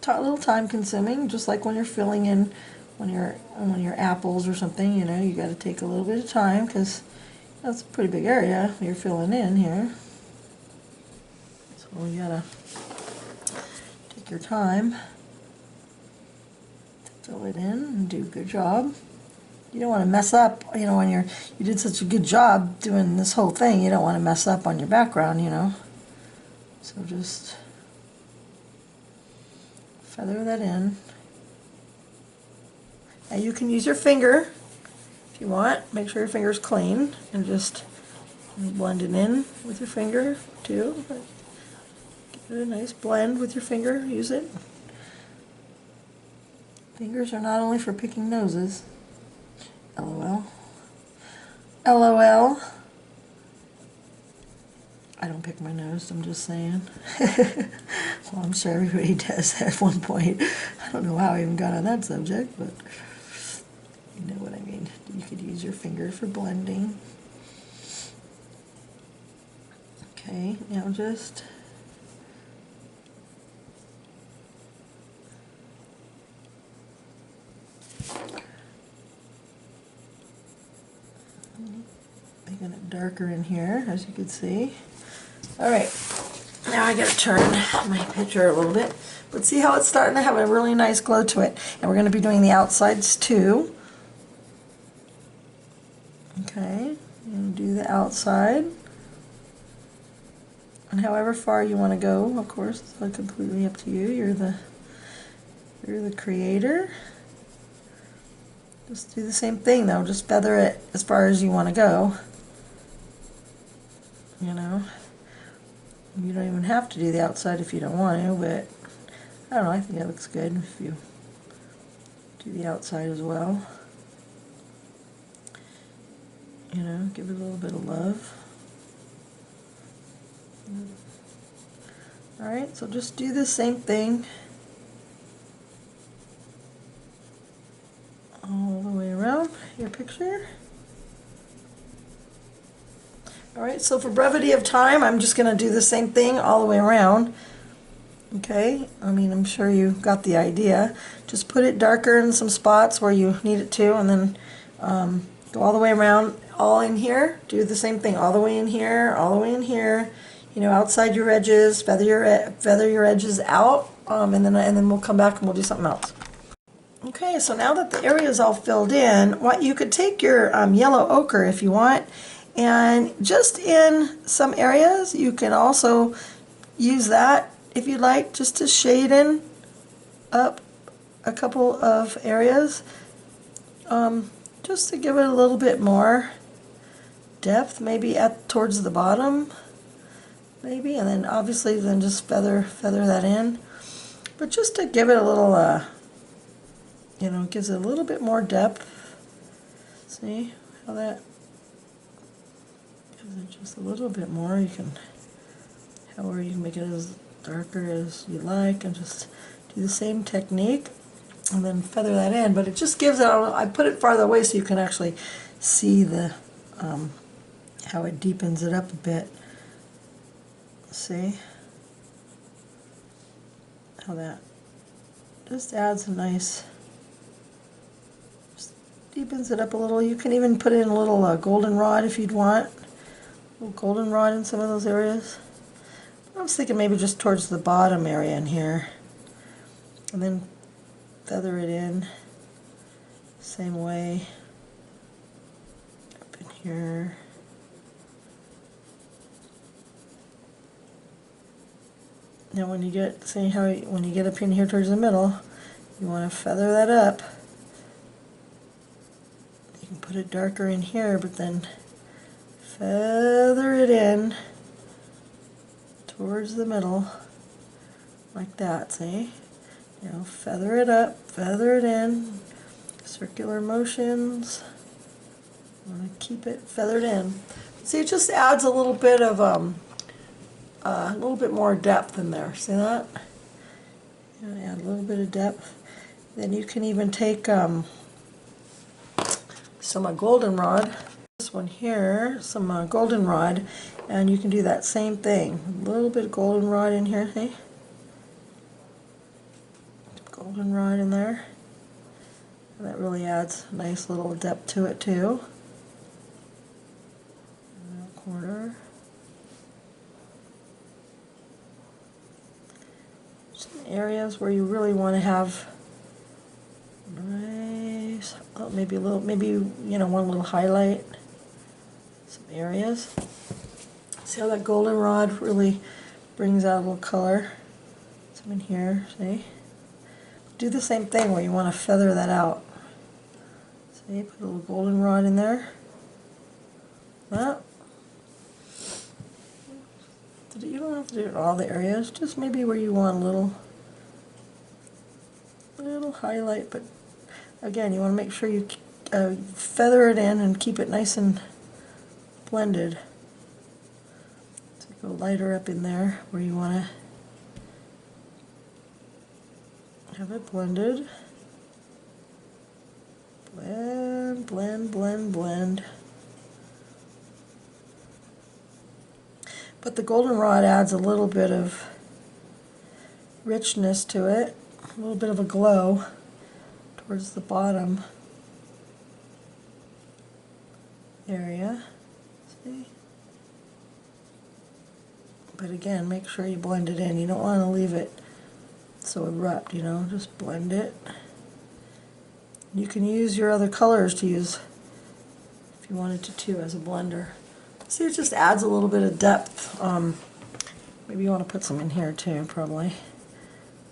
A little time consuming, just like when you're filling in when you're apples or something, you know, you got to take a little bit of time because that's a pretty big area you're filling in here. So you gotta take your time to fill it in and do a good job. You don't want to mess up, you know, when you did such a good job doing this whole thing, you don't want to mess up on your background, you know. So just feather that in. Now you can use your finger if you want. Make sure your finger's clean and just blend it in with your finger too. Get a nice blend with your finger. Use it. Fingers are not only for picking noses. LOL. LOL. I don't pick my nose, I'm just saying. Well, I'm sure everybody does at one point. I don't know how I even got on that subject, but you know what I mean. You could use your finger for blending. Okay, now just making it darker in here, as you can see. All right, now I gotta turn my picture a little bit, but see how it's starting to have a really nice glow to it. And we're gonna be doing the outsides too. Okay, and do the outside. And however far you want to go, of course, it's completely up to you. You're the creator. Just do the same thing though, just feather it as far as you want to go. You know, you don't even have to do the outside if you don't want to, but I don't know, I think that looks good if you do the outside as well. You know, give it a little bit of love. Alright, so just do the same thing all the way around your picture. Alright, so for brevity of time, I'm just going to do the same thing all the way around. Okay, I mean, I'm sure you got the idea. Just put it darker in some spots where you need it to, and then go all the way around, all in here. Do the same thing, all the way in here, all the way in here. You know, outside your edges, feather your edges out, and then we'll come back and we'll do something else. Okay, so now that the area is all filled in, what you could take your yellow ochre if you want, and just in some areas you can also use that if you'd like, just to shade in up a couple of areas, just to give it a little bit more depth, maybe towards the bottom, maybe, and then obviously then just feather that in, but just to give it a little, you know, gives it a little bit more depth. See how that gives it just a little bit more. You can, however, you can make it as darker as you like, and just do the same technique and then feather that in, but it just gives it, I put it farther away so you can actually see the how it deepens it up a bit. See how that just adds a nice, just deepens it up a little. You can even put in a little goldenrod if you'd want, a little goldenrod in some of those areas. was thinking maybe just towards the bottom area in here, and then feather it in same way up in here. Now when you get, see how when you get up in here towards the middle, you want to feather that up. You can put it darker in here, but then feather it in towards the middle, like that, see? You know, feather it up, feather it in, circular motions. You want to keep it feathered in. See, it just adds a little bit of a little bit more depth in there. See that? You know, add a little bit of depth. Then you can even take some goldenrod. This one here, some goldenrod, and you can do that same thing. A little bit of goldenrod in here, see? Goldenrod in there. And that really adds a nice little depth to it too. Corner. Some areas where you really want to have nice, oh, maybe a little, maybe you know, one little highlight. Some areas. See how that goldenrod really brings out a little color. Some in here, see? Do the same thing where you want to feather that out. See, put a little goldenrod in there. That. You don't have to do it in all the areas, just maybe where you want a little highlight, but again, you want to make sure you feather it in and keep it nice and blended. So go lighter up in there where you want to have it blended. Blend, blend, blend, blend. But the goldenrod adds a little bit of richness to it, a little bit of a glow towards the bottom area. See? But again, make sure you blend it in. You don't want to leave it so abrupt, you know, just blend it. You can use your other colors to use if you wanted to too as a blender. See, it just adds a little bit of depth. Maybe you want to put some in here too, probably.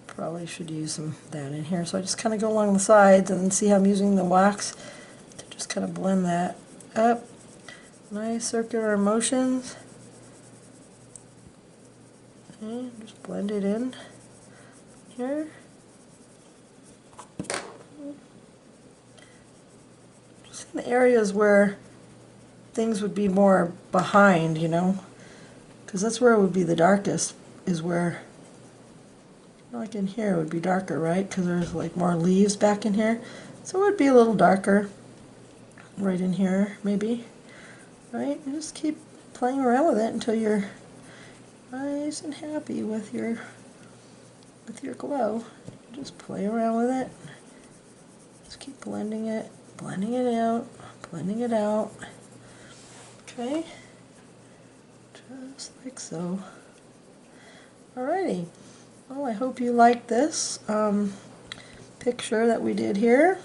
Probably should use some of that in here. So I just kind of go along the sides and then see how I'm using the wax to just kind of blend that up. Nice circular motions. Okay, just blend it in here. Just in the areas where things would be more behind, you know, because that's where it would be the darkest, is where, like in here it would be darker, right, because there's like more leaves back in here, so it would be a little darker right in here maybe, right? And just keep playing around with it until you're nice and happy with your glow. Just play around with it, just keep blending it out, blending it out. Okay, just like so. Alrighty, well, I hope you liked this picture that we did here.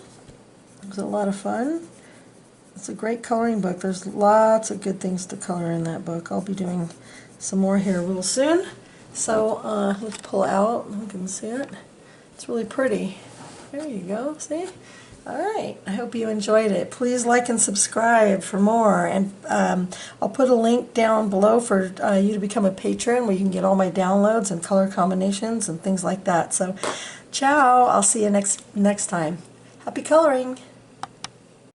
It was a lot of fun. It's a great coloring book. There's lots of good things to color in that book. I'll be doing some more here real soon. So let's pull out. You can see it. It's really pretty. There you go. See? Alright, I hope you enjoyed it. Please like and subscribe for more, and I'll put a link down below for you to become a patron where you can get all my downloads and color combinations and things like that. So ciao, I'll see you next time. Happy coloring!